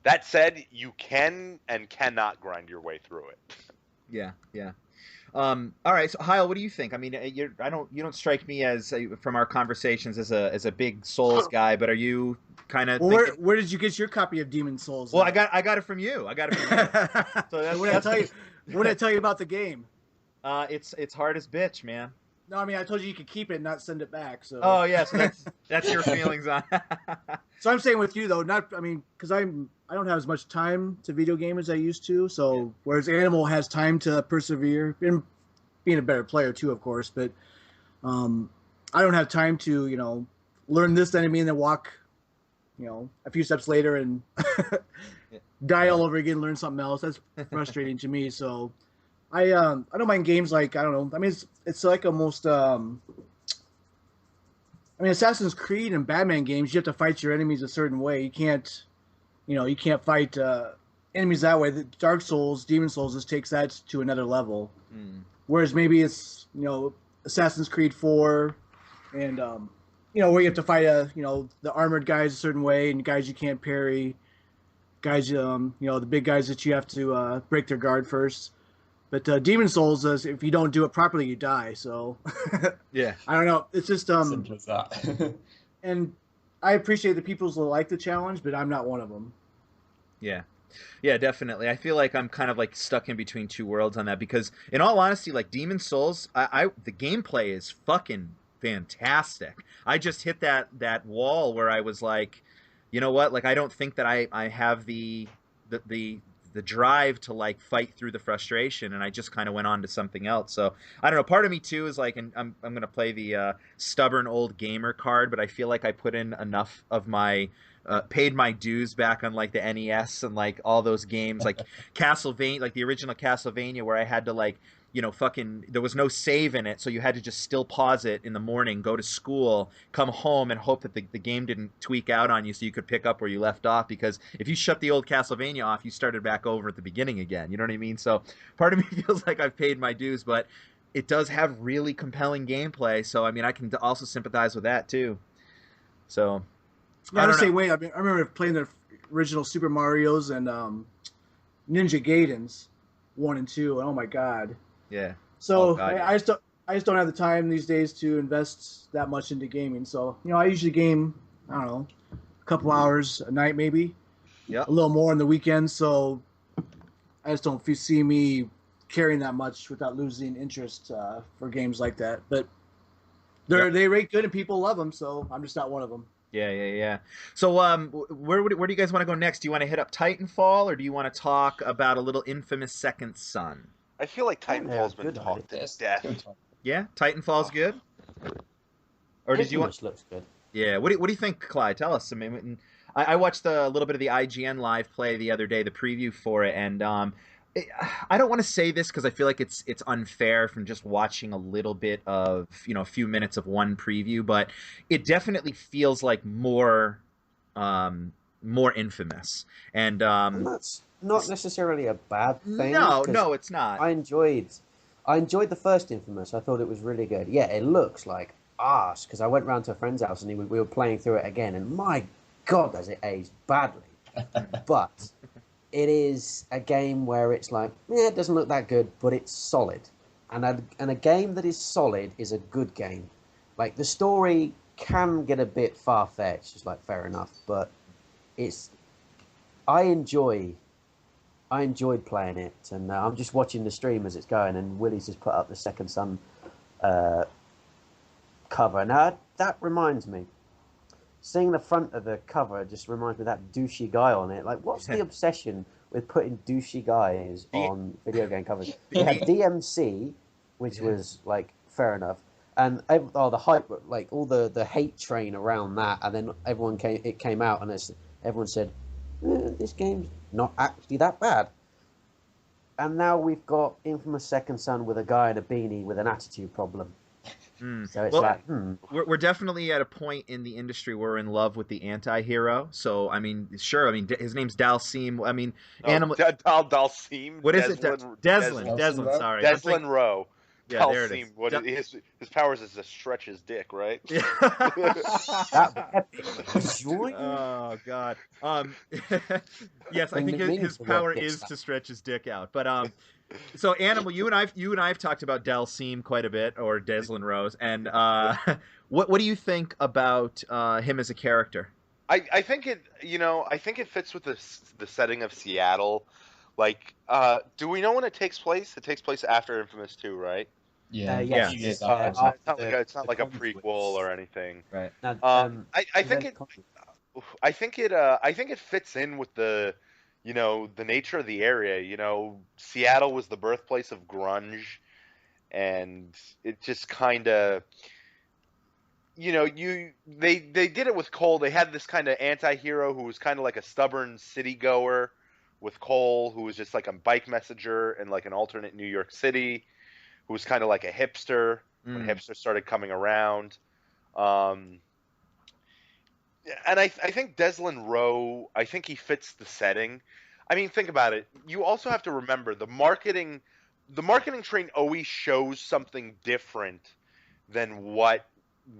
That said, you can and cannot grind your way through it. Yeah. All right, so Hyle, what do you think? I mean, you don't strike me as from our conversations as a big Souls guy, but are you kind of Well, thinking? where did you get your copy of Demon Souls? Well, at? I got it from you. I got it from you. So So what did I tell you? What did I tell you about the game? It's hard as bitch, man. No, I mean I told you could keep it, and not send it back. So. Oh yeah, so that's your feelings on. So I'm saying with you though, because I don't have as much time to video game as I used to. So whereas Animal has time to persevere and being a better player too, of course, but I don't have time to learn this enemy and then walk a few steps later and die all over again, learn something else. That's frustrating to me. So I don't mind games like I don't know. I mean it's like almost Assassin's Creed and Batman games, you have to fight your enemies a certain way. You can't fight enemies that way. The Dark Souls, Demon Souls just takes that to another level. Mm. Whereas maybe it's Assassin's Creed 4 and where you have to fight the armored guys a certain way and guys you can't parry, guys the big guys that you have to break their guard first. But Demon Souls, if you don't do it properly, you die. So Yeah, I don't know. It's just Simple as that. and I appreciate the people who like the challenge, but I'm not one of them. yeah. Yeah, definitely. I feel like I'm kind of like stuck in between two worlds on that because, in all honesty, like Demon Souls, the gameplay is fucking fantastic. I just hit that wall where I was like, you know what? Like, I don't think that I have the drive to like fight through the frustration, and I just kind of went on to something else. So I don't know. Part of me too is like, and I'm gonna play the stubborn old gamer card, but I feel like I put in enough of my paid my dues back on like the NES and like all those games like Castlevania, like the original Castlevania, where I had to like fucking there was no save in it, so you had to just still pause it in the morning, go to school, come home, and hope that the game didn't tweak out on you so you could pick up where you left off, because if you shut the old Castlevania off, you started back over at the beginning again. You know what I mean? So part of me feels like I've paid my dues, but it does have really compelling gameplay, so I mean I can also sympathize with that too. So Yeah, I say wait. I remember playing the original Super Mario's and Ninja Gaidens 1 and 2, and oh my god. Yeah. So Oh, God, yeah. I just don't have the time these days to invest that much into gaming. So I usually game, I don't know, a couple hours a night maybe. Yeah. A little more on the weekends. So I just don't see me caring that much without losing interest for games like that. But they rate good and people love them. So I'm just not one of them. Yeah. So, where do you guys want to go next? Do you want to hit up Titanfall, or do you want to talk about a little infamous Second Son? I feel like Titanfall's been good talked to Yes, death. good one. Yeah, Titanfall's good. Or did you want? Infamous looks good. Yeah. What do you think, Clyde? Tell us. I mean, I watched a little bit of the IGN live play the other day, the preview for it, and I don't want to say this because I feel like it's unfair from just watching a little bit of a few minutes of one preview, but it definitely feels like more infamous, and That's not necessarily a bad thing. No, it's not. I enjoyed the first Infamous. I thought it was really good. Yeah, it looks like arse because I went round to a friend's house and we were playing through it again, and my god, does it age badly. But it is a game where it's like, it doesn't look that good, but it's solid. And a game that is solid is a good game. Like, the story can get a bit far-fetched, it's like, fair enough, but I enjoyed playing it, and I'm just watching the stream as it's going, and Willie's just put up the Second Son cover. Now, that reminds me, seeing the front of the cover just reminds me of that douchey guy on it. Like, what's the obsession with putting douchey guys on video game covers? We had DMC, which was, like, fair enough, and the hype, like, all the hate train around that, and then it came out, and everyone said, this game's not actually that bad. And now we've got Infamous Second Son with a guy in a beanie with an attitude problem. So it's we're definitely at a point in the industry where we're in love with the anti-hero. So I mean, sure. I mean, his name's Dalsim. I mean, Dalsim. What is it? Deslin. Sorry, Deslin Rowe. Yeah, there it Dalsim, is. what his powers is to stretch his dick, right? Yeah. Join. Oh God. Yes, I Bring think the meaning his to the word power dick is slap. to stretch his dick out. But so Animal, you and I've talked about Dalsim quite a bit, or Deslin Rose, and what do you think about him as a character? I think it fits with the setting of Seattle. Like, do we know when it takes place? It takes place after Infamous 2, right? Yeah, Yes. a few years After It's not the like a conflict. prequel or anything. Right. Now, I the think red it conflict. I think it fits in with the the nature of the area. Seattle was the birthplace of grunge, and it just kind of they did it with Cole. They had this kind of anti-hero who was kind of like a stubborn city goer with Cole, who was just like a bike messenger in like an alternate New York City, who was kind of like a hipster when hipsters started coming around. Um, and I think Deslin Rowe, I think he fits the setting. I mean, think about it. You also have to remember the marketing train always shows something different than what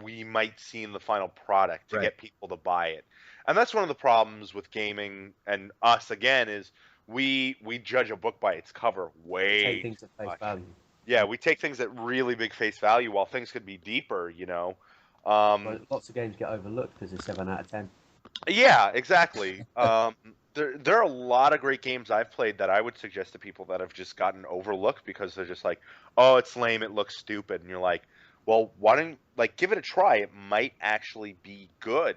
we might see in the final product to Right. get people to buy it. And that's one of the problems with gaming and us again is we judge a book by its cover way Take things at face much. value. Yeah, we take things at really big face value while things could be deeper, But lots of games get overlooked because they're 7 out of 10. Yeah, exactly. There are a lot of great games I've played that I would suggest to people that have just gotten overlooked because they're just like, oh, it's lame, it looks stupid, and you're like, well, why don't give it a try? It might actually be good.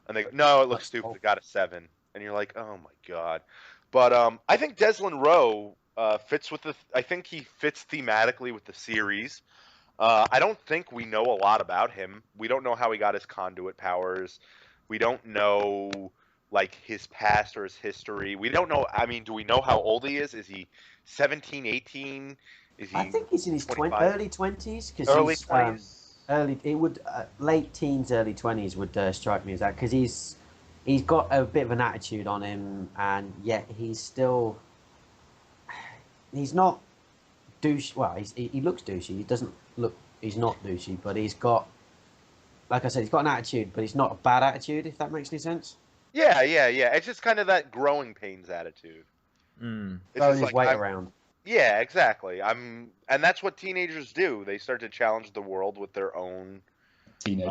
And they go, no, it looks stupid. It got a 7, and you're like, oh my god. But I think Deslin Rowe fits with I think he fits thematically with the series. I don't think we know a lot about him. We don't know how he got his conduit powers. We don't know like his past or his history. We don't know. I mean, do we know how old he is? Is he 17, 18? Is he I think he's in his 25? early 20s because Early he's 20s? it would late teens, early 20s would strike me as that because he's got a bit of an attitude on him, and yet he's not douche. Well, he looks douchey. He doesn't look. He's not douchey, but he's got, like I said, he's got an attitude, but he's not a bad attitude. If that makes any sense. Yeah. It's just kind of that growing pains attitude. Mm. It's Throwing just his like, weight around. Yeah, exactly. And that's what teenagers do. They start to challenge the world with their own teenage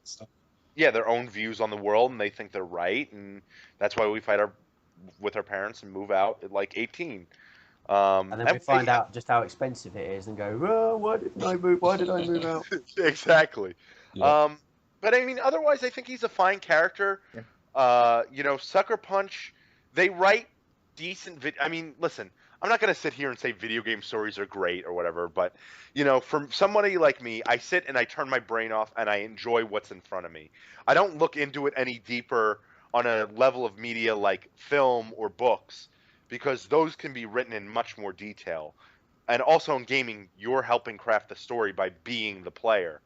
stuff. yeah, their own views on the world, and they think they're right, and that's why we fight with our parents and move out at like 18. And then we find out just how expensive it is, and go, oh, why didn't I move? Why did I move out? Exactly. Yeah. But I mean, otherwise, I think he's a fine character. Yeah. Sucker Punch, they write decent. I mean, listen, I'm not gonna sit here and say video game stories are great or whatever, but for somebody like me, I sit and I turn my brain off and I enjoy what's in front of me. I don't look into it any deeper on a level of media like film or books because those can be written in much more detail. And also in gaming, you're helping craft the story by being the player.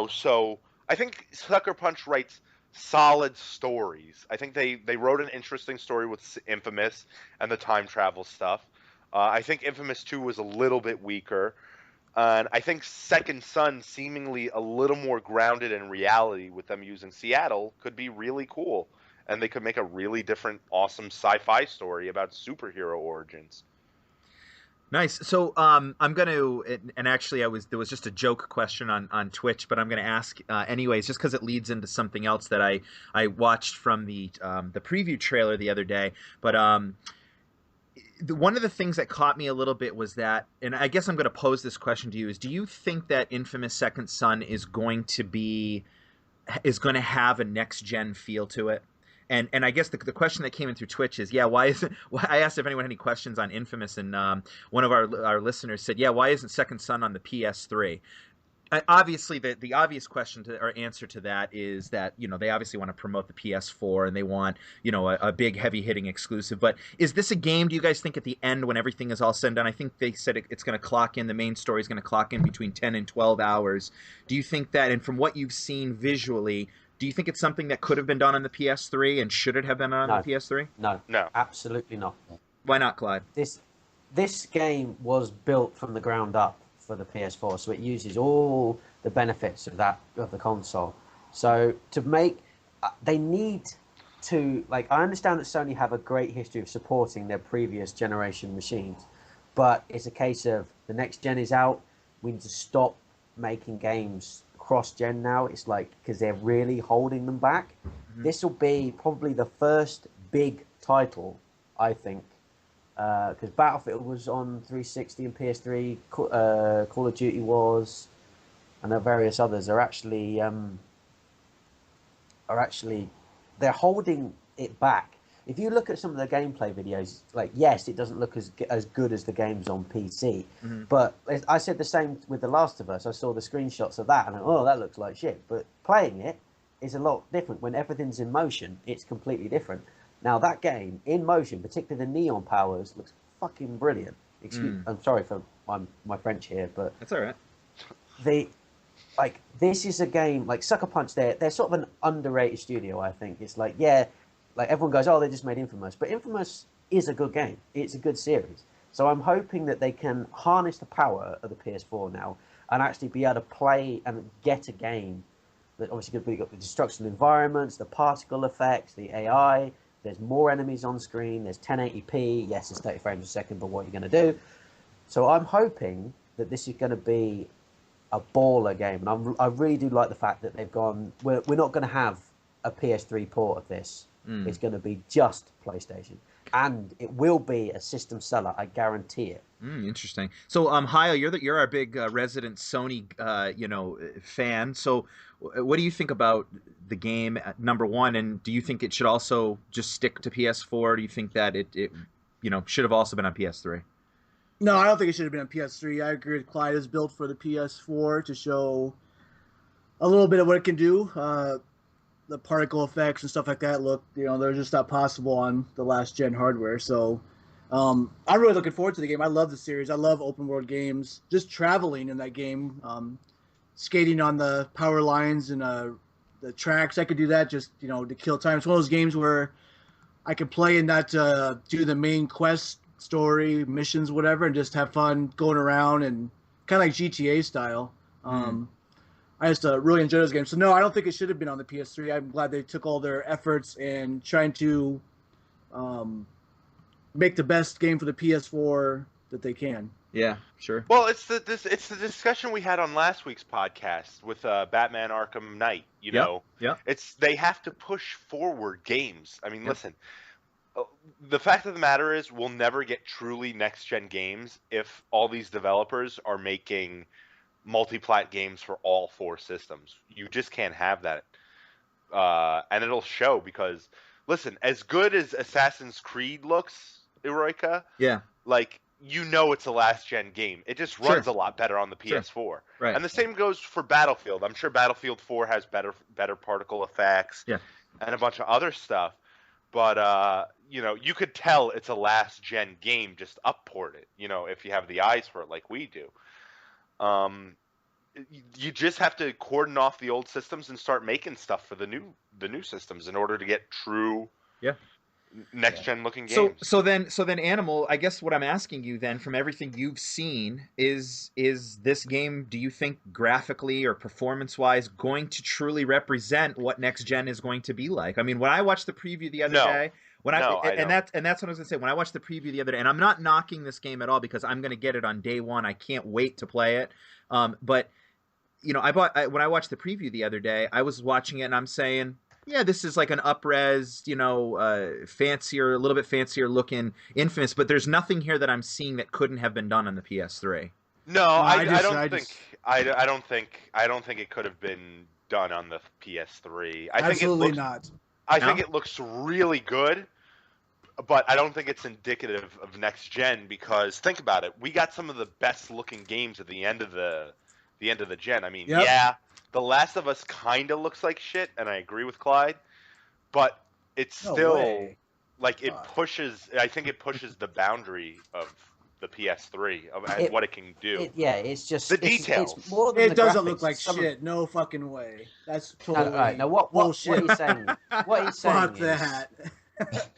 So I think Sucker Punch writes solid stories. I think they wrote an interesting story with Infamous and the time travel stuff. I think Infamous 2 was a little bit weaker. And I think Second Son, seemingly a little more grounded in reality with them using Seattle, could be really cool. And they could make a really different, awesome sci-fi story about superhero origins. Nice. So I'm going to, and actually there was just a joke question on Twitch, but I'm going to ask anyways, just because it leads into something else that I watched from the preview trailer the other day. But one of the things that caught me a little bit was that, and I guess I'm going to pose this question to you, is do you think that Infamous Second Son is going to have a next gen feel to it? And I guess the question that came in through Twitch is, why I asked if anyone had any questions on Infamous, and one of our listeners said, why isn't Second Son on the PS3? Obviously, the obvious question or answer to that is that they obviously want to promote the PS4 and they want a big heavy hitting exclusive. But is this a game? Do you guys think at the end when everything is all said and done? I think they said it's going to clock in. The main story is going to clock in between 10 and 12 hours. Do you think that? And from what you've seen visually, do you think it's something that could have been done on the PS3 and should it have been on the PS3? No, No, absolutely not. Why not, Clyde? This this game was built from the ground up for the PS4, so it uses all the benefits of the console. So they need to, like, I understand that Sony have a great history of supporting their previous generation machines, but it's a case of the next gen is out. We need to stop making games cross-gen now. It's like, because they're really holding them back. This will be probably the first big title, I think, because Battlefield was on 360 and PS3. Call of Duty was, and there are various others. Are actually they're holding it back. If you look at some of the gameplay videos, like, yes, it doesn't look as good as the games on PC, but I said the same with The Last of Us. I saw the screenshots of that, and that looks like shit. But playing it is a lot different. When everything's in motion, it's completely different. Now, that game, in motion, particularly the neon powers, looks fucking brilliant. I'm sorry for my French here, but... That's all right. This is a game, like Sucker Punch, they're sort of an underrated studio, I think. It's like, yeah, like everyone goes, oh, they just made Infamous. But Infamous is a good game. It's a good series. So I'm hoping that they can harness the power of the PS4 now and actually be able to play and get a game that obviously could be got the destruction environments, the particle effects, the AI. There's more enemies on screen. There's 1080p. Yes, it's 30 frames a second, but what are you going to do? So I'm hoping that this is going to be a baller game. And I really do like the fact that they've gone, we're not going to have a PS3 port of this. It's going to be just PlayStation. And it will be a system seller, I guarantee it. Interesting. So, Hayo, you're our big resident Sony, fan. So, what do you think about the game, number one? And do you think it should also just stick to PS4? Do you think that it should have also been on PS3? No, I don't think it should have been on PS3. I agree with Clyde. It's built for the PS4 to show a little bit of what it can do. The particle effects and stuff like that they're just not possible on the last gen hardware. So I'm really looking forward to the game. I love the series. I love open world games. Just traveling in that game, skating on the power lines and the tracks. I could do that just to kill time. It's one of those games where I could play and not do the main quest, story, missions, whatever, and just have fun going around and kind of like GTA style. I just really enjoy those games. So no, I don't think it should have been on the PS3. I'm glad they took all their efforts and trying to make the best game for the PS4 that they can. Yeah, sure. Well, it's the discussion we had on last week's podcast with Batman Arkham Knight. Yeah. They have to push forward games. I mean, listen. The fact of the matter is, we'll never get truly next-gen games if all these developers are making multi-plat games for all four systems. You just can't have that. And it'll show because, listen, as good as Assassin's Creed looks, Eureka, it's a last-gen game. It just runs a lot better on the PS4. Sure. Right. And the same goes for Battlefield. I'm sure Battlefield 4 has better particle effects and a bunch of other stuff. But, you could tell it's a last-gen game, just up-port it, if you have the eyes for it like we do. You just have to cordon off the old systems and start making stuff for the new systems in order to get true next-gen looking games. So then, Animal, I guess what I'm asking you then, from everything you've seen, is this game, do you think graphically or performance-wise, going to truly represent what next-gen is going to be like? I mean, when I watched the preview the other day, that's what I was going to say. When I watched the preview the other day, and I'm not knocking this game at all because I'm going to get it on day one. I can't wait to play it. But when I watched the preview the other day, I was watching it and I'm saying, yeah, this is like an up-res, fancier, a little bit fancier looking Infamous, but there's nothing here that I'm seeing that couldn't have been done on the PS3. No, I don't think it could have been done on the PS3. I think it looks really good, but I don't think it's indicative of next gen because think about it. We got some of the best looking games at the end of the gen. I mean, The Last of Us kind of looks like shit, and I agree with Clyde, but it's still pushes. I think it pushes the boundary of the PS3 of what it can do. It's just the details. It's more than it doesn't look like shit. No fucking way. That's totally right. Now what are you saying? What are you saying? Fuck that.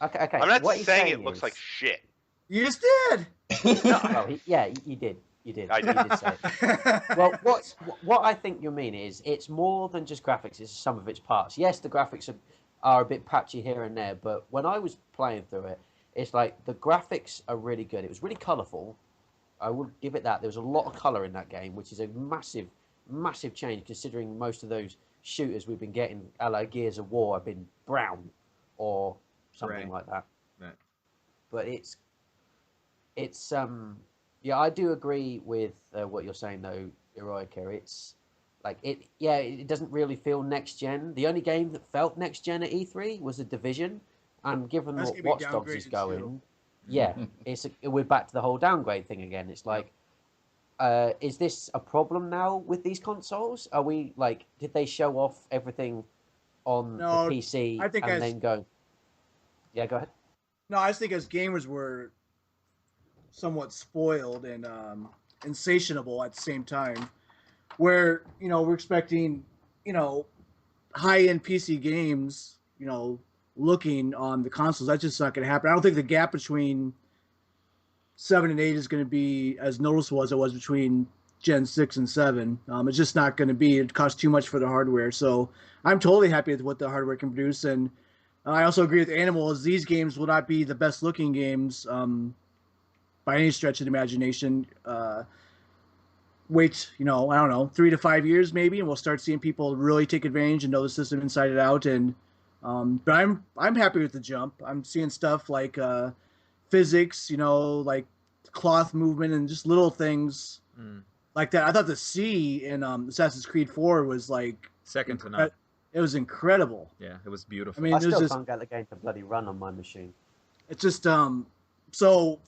Okay. I'm not what saying it looks like shit. You just did. Oh, you did. You did. I You did. did say it. Well, what I think you mean is it's more than just graphics. It's some of its parts. Yes, the graphics are a bit patchy here and there, but when I was playing through it, it's like the graphics are really good. It was really colourful. I would give it that. There was a lot of colour in that game, which is a massive, massive change considering most of those shooters we've been getting, a la Gears of War, have been brown or something like that. Right. But it's yeah, I do agree with what you're saying though, Eroica. It's like it doesn't really feel next gen. The only game that felt next gen at E3 was The Division, and given That's what gonna be Watch Dogs is downgraded going, too. yeah, we're back to the whole downgrade thing again. It's like, is this a problem now with these consoles? Are we like, did they show off everything on No, the PC I think and as- then go? Yeah, go ahead. No, I just think as gamers we're somewhat spoiled and insatiable at the same time. Where we're expecting high-end PC games looking on the consoles. That's just not going to happen. I don't think the gap between 7 and 8 is going to be as noticeable as it was between Gen 6 and 7. It's just not going to be. It costs too much for the hardware. So I'm totally happy with what the hardware can produce. And I also agree with Animals. These games will not be the best looking games by any stretch of the imagination. Wait, I don't know, 3 to 5 years maybe, and we'll start seeing people really take advantage and know the system inside and out. And but I'm happy with the jump. I'm seeing stuff like physics, like cloth movement and just little things like that. I thought the sea in Assassin's Creed 4 was like Second to none. It was incredible. Yeah, it was beautiful. I mean, I it was still just can't get the game to bloody run on my machine. it's just so.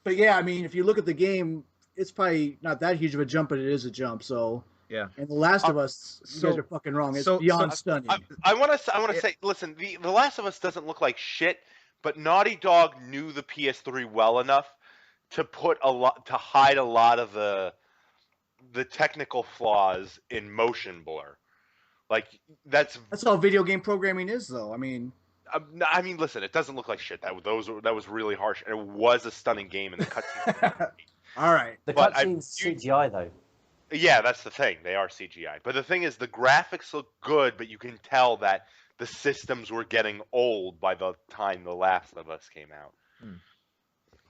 But yeah, I mean, if you look at the game, it's probably not that huge of a jump, but it is a jump. So yeah. And The Last of Us, you guys are fucking wrong. It's beyond stunning. I want to say, listen, the Last of Us doesn't look like shit, but Naughty Dog knew the PS3 well enough to hide a lot of the technical flaws in motion blur. Like that's all video game programming is, though. I mean, listen, it doesn't look like shit. That was really harsh, and it was a stunning game, and the cutscenes. All right. The cutscenes CGI though. Yeah, that's the thing. They are CGI. But the thing is, the graphics look good, but you can tell that the systems were getting old by the time The Last of Us came out.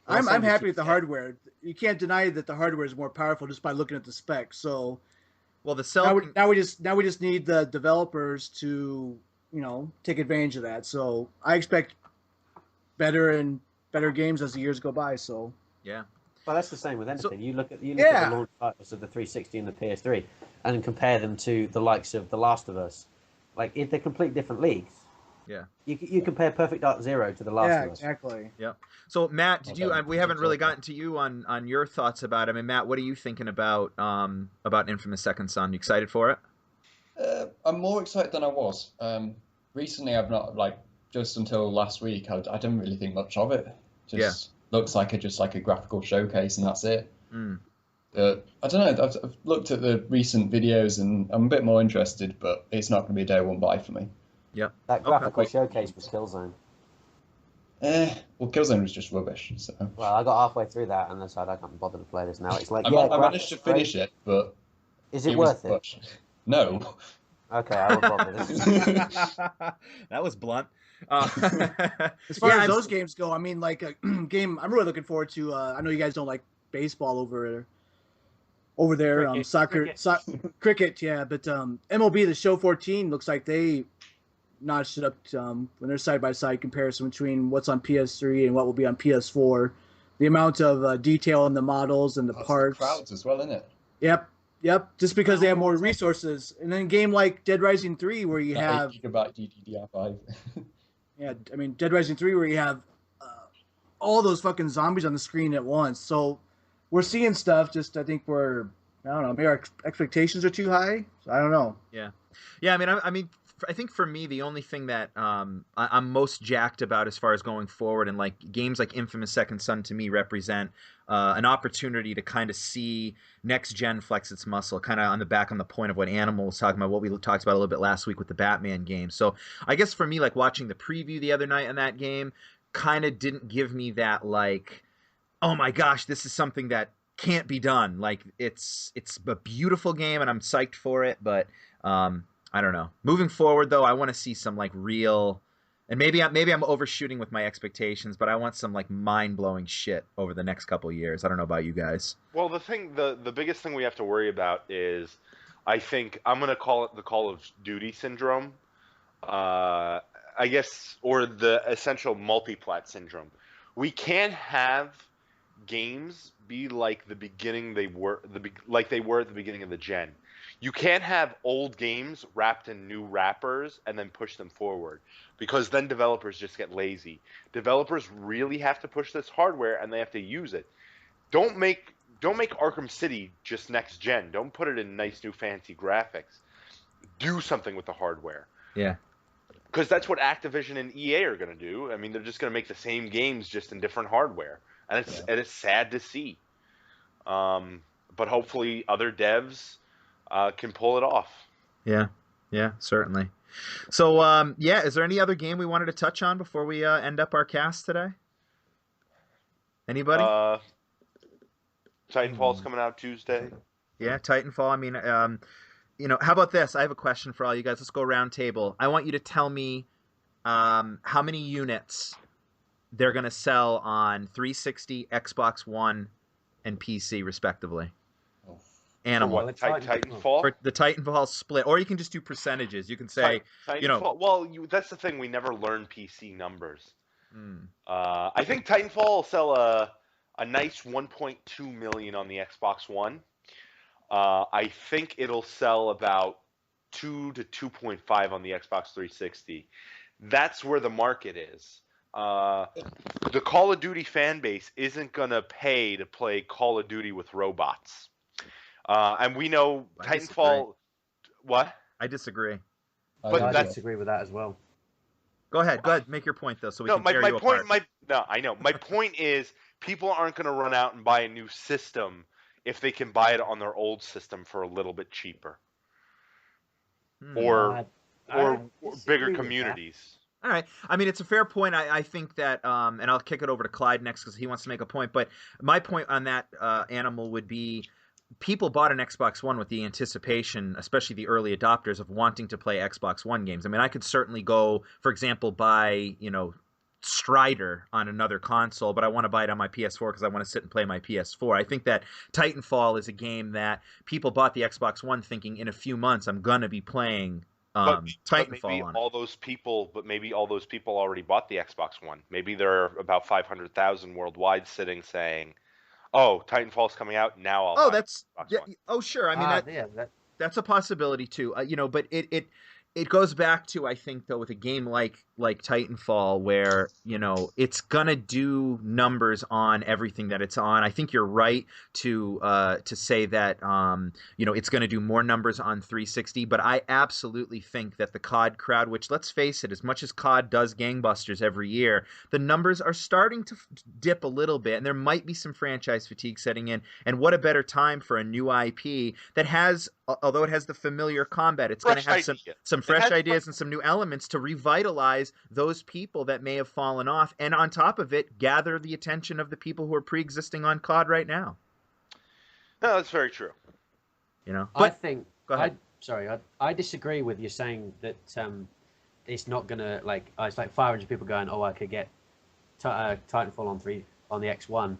I'm happy with the hardware. You can't deny that the hardware is more powerful just by looking at the specs. So, well, the cell now we just need the developers to take advantage of that. So I expect better and better games as the years go by. So yeah. Well, that's the same with anything. So, you look at the launch titles of the 360 and the PS3, and compare them to the likes of The Last of Us. Like, if they're complete different leagues. Yeah. You compare Perfect Dark Zero to The Last of Us. Yeah, exactly. Yeah. So Matt, we haven't really gotten to you on your thoughts about it. I mean, Matt, what are you thinking about Infamous Second Son? You excited for it? I'm more excited than I was. Recently, I've not just until last week. I didn't really think much of it. Looks like a graphical showcase, and that's it. I don't know. I've looked at the recent videos, and I'm a bit more interested, but it's not going to be a day one buy for me. Yep. That graphical showcase was Killzone. Well, Killzone was just rubbish. So. Well, I got halfway through that and decided I can't bother to play this now. It's like I managed to finish it, but is it worth it? No. Okay, I won't bother. That was blunt. As far as those games go, I mean, like a game I'm really looking forward to. I know you guys don't like baseball over there. Cricket, yeah. But MLB, the Show 14, looks like they notched it up when they're side by side comparison between what's on PS3 and what will be on PS4. The amount of detail in the models and the parts. The crowds as well, isn't it? Yep. Just because they have more resources, and then a game like Dead Rising 3, where you have 8 GB DDR5. Yeah, I mean, Dead Rising 3, where you have all those fucking zombies on the screen at once. So we're seeing stuff. Just I think I don't know. Maybe our expectations are too high. So I don't know. Yeah. I think for me, the only thing that I'm most jacked about as far as going forward, and like games like Infamous Second Son to me represent an opportunity to kind of see next gen flex its muscle, kind of on the point of what Animal was talking about, what we talked about a little bit last week with the Batman game. So I guess for me, like watching the preview the other night on that game kind of didn't give me that oh my gosh, this is something that can't be done. Like it's a beautiful game, and I'm psyched for it. But I don't know. Moving forward, though, I want to see some like real, and maybe I'm overshooting with my expectations, but I want some like mind blowing shit over the next couple years. I don't know about you guys. Well, the biggest thing we have to worry about is, I think I'm gonna call it the Call of Duty syndrome. Uh, I guess, or the essential multiplat syndrome. We can't have games be like like they were at the beginning of the gen. You can't have old games wrapped in new wrappers and then push them forward, because then developers just get lazy. Developers really have to push this hardware and they have to use it. Don't make Arkham City just next gen. Don't put it in nice new fancy graphics. Do something with the hardware. Yeah. Because that's what Activision and EA are going to do. I mean, they're just going to make the same games just in different hardware, and it's sad to see. But hopefully, other devs can pull it off. Yeah. Yeah. Certainly. So yeah, is there any other game we wanted to touch on before we end up our cast today? Anybody? Titanfall's coming out Tuesday. Yeah, Titanfall. I mean, how about this? I have a question for all you guys. Let's go round table. I want you to tell me how many units they're going to sell on 360, Xbox One, and PC, respectively. Oh. Animal. For what, Titanfall? For the Titanfall split. Or you can just do percentages. You can say, Titanfall. Well, that's the thing. We never learn PC numbers. I think Titanfall will sell a nice 1.2 million on the Xbox One. I think it'll sell about 2 to 2.5 on the Xbox 360. That's where the market is. The Call of Duty fan base isn't going to pay to play Call of Duty with robots. And we know Titanfall... What? I disagree. I disagree with that as well. Go ahead. Make your point, though, so we can tear you point, apart. I know. My point is, people aren't going to run out and buy a new system if they can buy it on their old system for a little bit cheaper, or bigger communities. All right. I mean, it's a fair point. I think that, and I'll kick it over to Clyde next because he wants to make a point. But my point on that animal would be, people bought an Xbox One with the anticipation, especially the early adopters, of wanting to play Xbox One games. I mean, I could certainly go, for example, buy, Strider on another console, but I want to buy it on my PS4 because I want to sit and play my PS4. I think that Titanfall is a game that people bought the Xbox One thinking in a few months I'm gonna be playing Titanfall. Maybe all those people already bought the Xbox One. Maybe there are about 500,000 worldwide sitting saying, "Oh, Titanfall's coming out now. I'll buy Xbox One." Oh, sure. I mean that's a possibility too. But it goes back to, I think, though, with a game like Titanfall, where it's gonna do numbers on everything that it's on. I think you're right to say that it's gonna do more numbers on 360, but I absolutely think that the COD crowd, which, let's face it, as much as COD does gangbusters every year, the numbers are starting to dip a little bit, and there might be some franchise fatigue setting in. And what a better time for a new IP that has, although it has the familiar combat, it's going to have some fresh ideas and some new elements to revitalize those people that may have fallen off, and on top of it, gather the attention of the people who are pre-existing on COD right now. No, that's very true. But I think. Go ahead. I disagree with you saying that it's not gonna it's like 500 people going, "Oh, I could get Titanfall on the X1."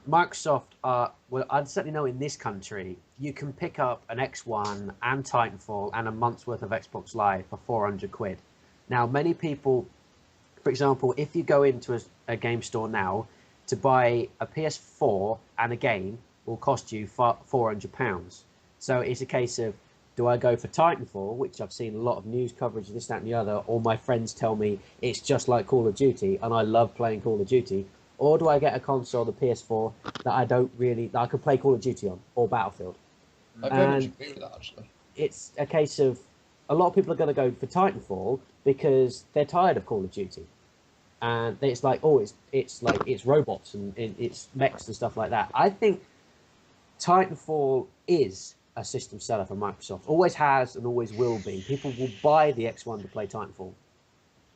Microsoft I'd certainly know in this country, you can pick up an X1 and Titanfall and a month's worth of Xbox Live for 400 quid. Now, many people, for example, if you go into a game store now, to buy a PS4 and a game will cost you £400. So it's a case of, do I go for Titanfall, which I've seen a lot of news coverage of this, that, and the other, or my friends tell me it's just like Call of Duty and I love playing Call of Duty, or do I get a console, the PS4, that I could play Call of Duty on, or Battlefield? I very much agree with that, actually. It's a case of, a lot of people are going to go for Titanfall because they're tired of Call of Duty. And it's like, it's robots and it's mechs and stuff like that. I think Titanfall is a system seller for Microsoft. Always has and always will be. People will buy the X1 to play Titanfall.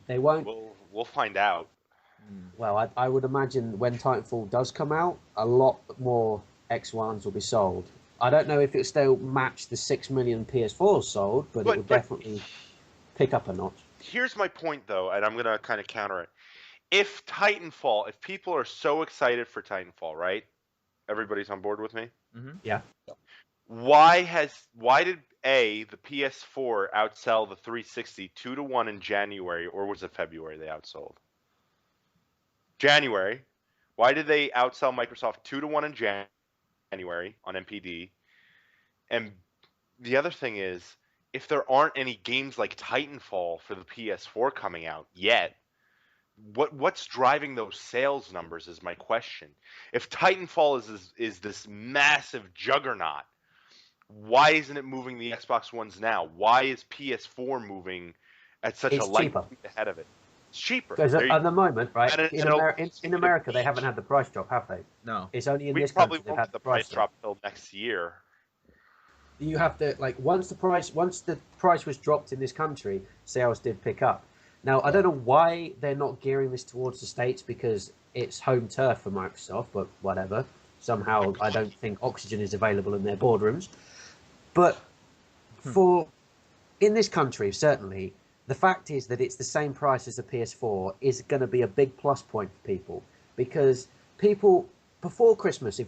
They won't. We'll find out. Well, I would imagine when Titanfall does come out, a lot more X1s will be sold. I don't know if it still match the 6 million PS4s sold, but it will definitely pick up a notch. Here's my point, though, and I'm going to kind of counter it. If Titanfall, if people are so excited for Titanfall, right? Everybody's on board with me? Mm-hmm. Yeah. Why did the PS4 outsell the 360 2-1 in January, or was it February they outsold? January. Why did they outsell Microsoft 2-1 in January on MPD? And the other thing is, if there aren't any games like Titanfall for the PS4 coming out yet, what's driving those sales numbers is my question. If Titanfall is this massive juggernaut, why isn't it moving the Xbox Ones now? Why is PS4 moving at such a light speed ahead of it? It's cheaper. Because at the moment, right, in America, they beach. haven't had the price drop, have they? No. It's only in We this probably country they've won't had get the price drop till next year. You have to, like, once the price was dropped in this country, sales did pick up. Now, I don't know why they're not gearing this towards the States, because it's home turf for Microsoft, but whatever. Somehow, I don't think oxygen is available in their boardrooms. But in this country, certainly, the fact is that it's the same price as the PS4 is going to be a big plus point for people, because people, before Christmas,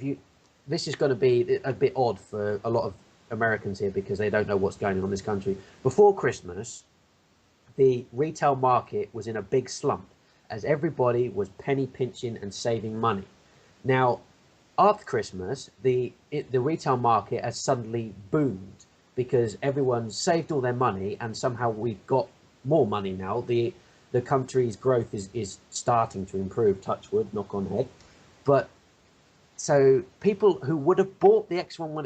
this is going to be a bit odd for a lot of Americans here because they don't know what's going on in this country. Before Christmas, the retail market was in a big slump as everybody was penny pinching and saving money. Now, after Christmas, the retail market has suddenly boomed because everyone saved all their money, and somehow we've got more money now. The country's growth is starting to improve, touch wood, knock on head. But so people who would have bought the X1 when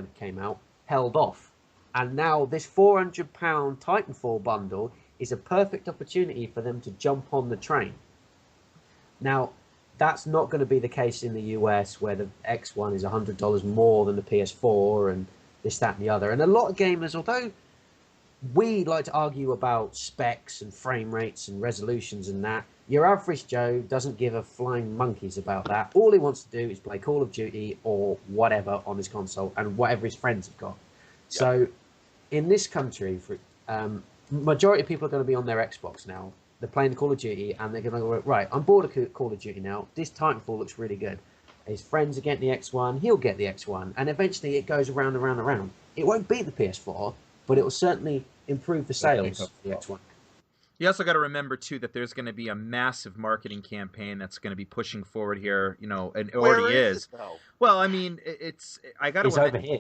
it came out held off. And now this £400 Titanfall bundle is a perfect opportunity for them to jump on the train. Now, that's not going to be the case in the US, where the X1 is $100 more than the PS4 and this, that, and the other. And a lot of gamers, although we like to argue about specs and frame rates and resolutions and that, your average Joe doesn't give a flying monkeys about that. All he wants to do is play Call of Duty or whatever on his console and whatever his friends have got. Yep. So in this country, majority of people are going to be on their Xbox now. They're playing Call of Duty and they're going to go, right, I'm bored of Call of Duty now. This Titanfall looks really good. His friends are getting the X1, he'll get the X1, and eventually it goes around and around and around. It won't beat the PS4, but it will certainly improve the sales of the X1. You also got to remember, too, that there's going to be a massive marketing campaign that's going to be pushing forward here, and it already is. Well, I mean, it's over here.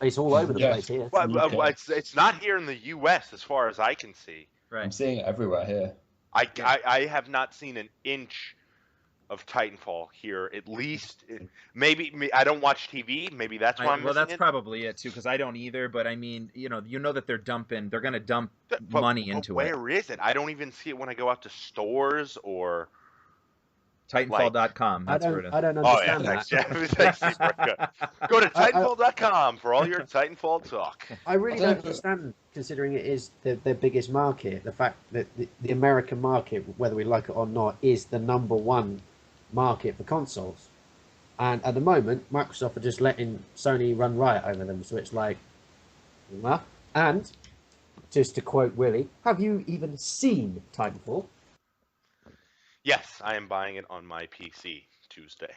It's all over the place here. Well, it's not here in the U.S. as far as I can see. Right. I'm seeing it everywhere here. I have not seen an inch of Titanfall here. At least, maybe I don't watch TV. Maybe that's why I'm. Well, that's probably it too, because I don't either. But I mean, you know that they're going to dump money into it. Where is it? I don't even see it when I go out to stores or. Titanfall.com. That's where it is. I don't understand that. Go to Titanfall.com for all your Titanfall talk. I really don't understand, considering it is their biggest market. The fact that the American market, whether we like it or not, is the #1 market for consoles. And at the moment, Microsoft are just letting Sony run riot over them. So it's like, well, and just to quote Willie, have you even seen Titanfall? Yes, I am buying it on my PC Tuesday.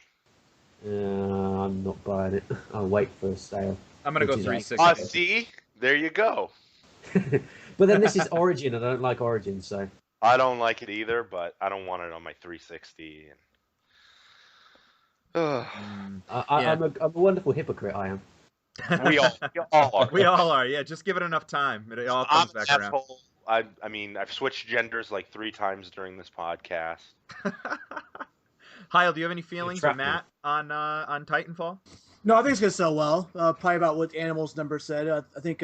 I'm not buying it. I'll wait for a sale. I'm going to go 360. See? There you go. But then this is Origin, and I don't like Origin, so... I don't like it either, but I don't want it on my 360. I'm a wonderful hypocrite, I am. We all are. We all are, yeah. Just give it enough time. It all comes back around. I mean, I've switched genders like 3 times during this podcast. Heil, do you have any feelings, or Matt, on Titanfall? No, I think it's going to sell well. Probably about what Animal's number said. I think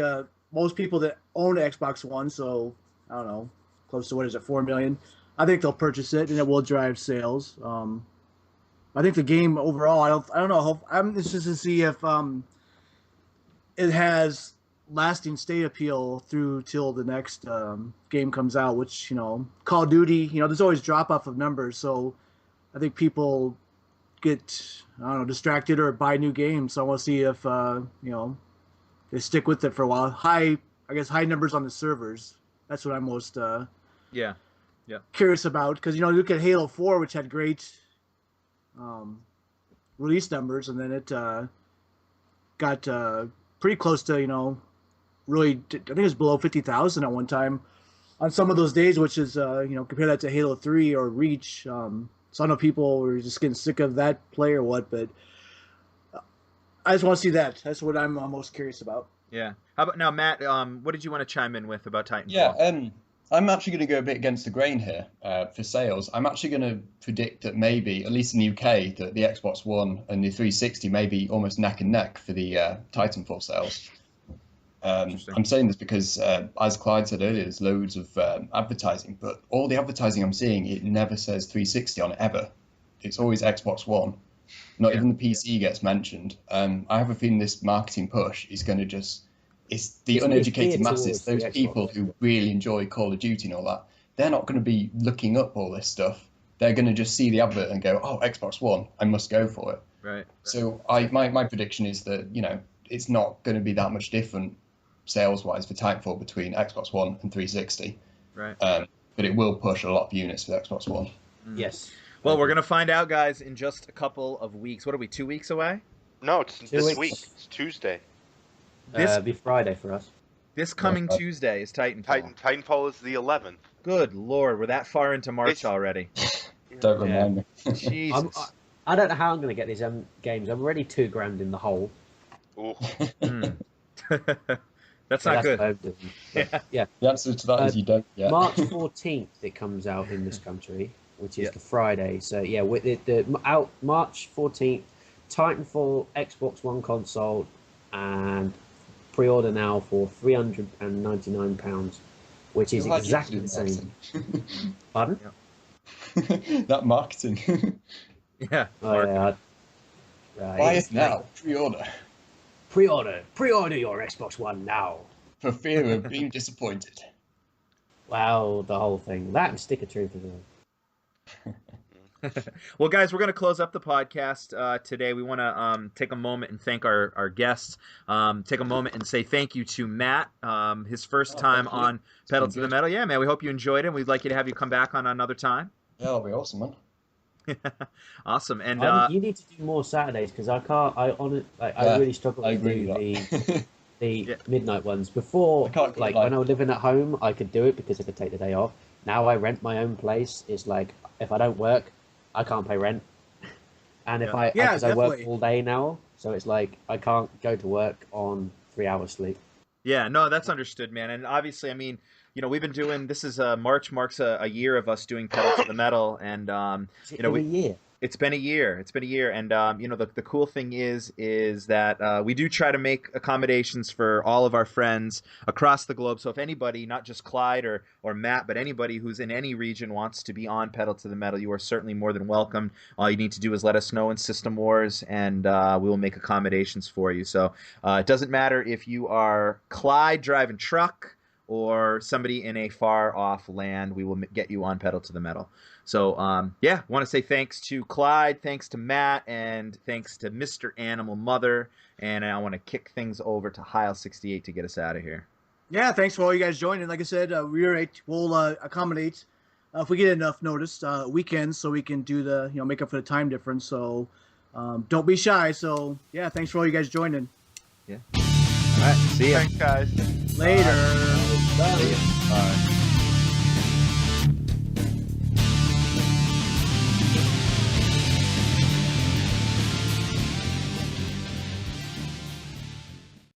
most people that own an Xbox One, so, I don't know, close to, 4 million, I think they'll purchase it, and it will drive sales. I think the game overall, I don't know. I'm interested to see if it has lasting state appeal through till the next game comes out, which, Call of Duty, there's always drop off of numbers. So I think people get, distracted or buy new games. So I want to see if, they stick with it for a while. High numbers on the servers. That's what I'm most curious about. Because, look at Halo 4, which had great release numbers, and then it got pretty close to, really, I think it was below 50,000 at one time on some of those days, which is, compare that to Halo 3 or Reach. So I know people were just getting sick of that play or what, but I just want to see that. That's what I'm most curious about. Yeah. How about now, Matt? What did you want to chime in with about Titanfall? Yeah, I'm actually going to go a bit against the grain here for sales. I'm actually going to predict that maybe, at least in the UK, that the Xbox One and the 360 may be almost neck and neck for the Titanfall sales. I'm saying this because, as Clyde said earlier, there's loads of advertising, but all the advertising I'm seeing, it never says 360 on it ever. It's always Xbox One. Not even the PC gets mentioned. I have a feeling this marketing push is going to it's the uneducated masses, those people who really enjoy Call of Duty and all that. They're not going to be looking up all this stuff. They're going to just see the advert and go, oh, Xbox One, I must go for it. Right. So my prediction is that, it's not going to be that much different sales-wise for Titanfall between Xbox One and 360. Right. But it will push a lot of units for Xbox One. Yes. Well, we're going to find out, guys, in just a couple of weeks. What are we, 2 weeks away? No, it's this week. It's Tuesday. It'll be Friday for us. This coming Tuesday is Titanfall. Titanfall is the 11th. Good Lord, we're that far into March already. Don't remind me. Jesus. I don't know how I'm going to get these games. I'm already $2,000 in the hole. Ooh. That's not good. What I'm doing. Yeah. The answer to that is you don't yet. March 14th it comes out in this country, which is the Friday. So yeah, with the out March 14th, Titanfall Xbox One console, and pre-order now for £399, which is exactly the same. Pardon? That marketing. Yeah. Oh, yeah. Buy it now. Pre-order. Pre-order your Xbox One now. For fear of being disappointed. Wow, the whole thing. That and Stick of Truth as well. Well, guys, we're going to close up the podcast today. We want to take a moment and thank our guests. Take a moment and say thank you to Matt, his first time on Pedal to the Metal. Yeah, man, we hope you enjoyed it. We'd like you to have you come back on another time. Yeah, that'll be awesome, man. Awesome. And you need to do more Saturdays because I can't. I really struggle to do the midnight ones. Before, like when I was living at home, I could do it because I could take the day off. Now I rent my own place. It's like if I don't work, I can't pay rent. And if I work all day now, so it's like I can't go to work on 3 hours sleep. Yeah, no, that's understood, man. And obviously, I mean, we've been doing this is March marks a year of us doing Pedal to the Metal, and It's been a year. It's been a year, and the cool thing is that we do try to make accommodations for all of our friends across the globe. So if anybody, not just Clyde or Matt, but anybody who's in any region wants to be on Pedal to the Metal, you are certainly more than welcome. All you need to do is let us know in System Wars, and we will make accommodations for you. So it doesn't matter if you are Clyde driving truck or somebody in a far off land, we will get you on Pedal to the Metal. So, want to say thanks to Clyde, thanks to Matt, and thanks to Mr. Animal Mother. And I want to kick things over to Heil68 to get us out of here. Yeah, thanks for all you guys joining. Like I said, we'll accommodate if we get enough notice weekends so we can do the make up for the time difference. So don't be shy. So yeah, thanks for all you guys joining. Yeah. All right. See ya. Thanks, guys. Later. Bye. Bye.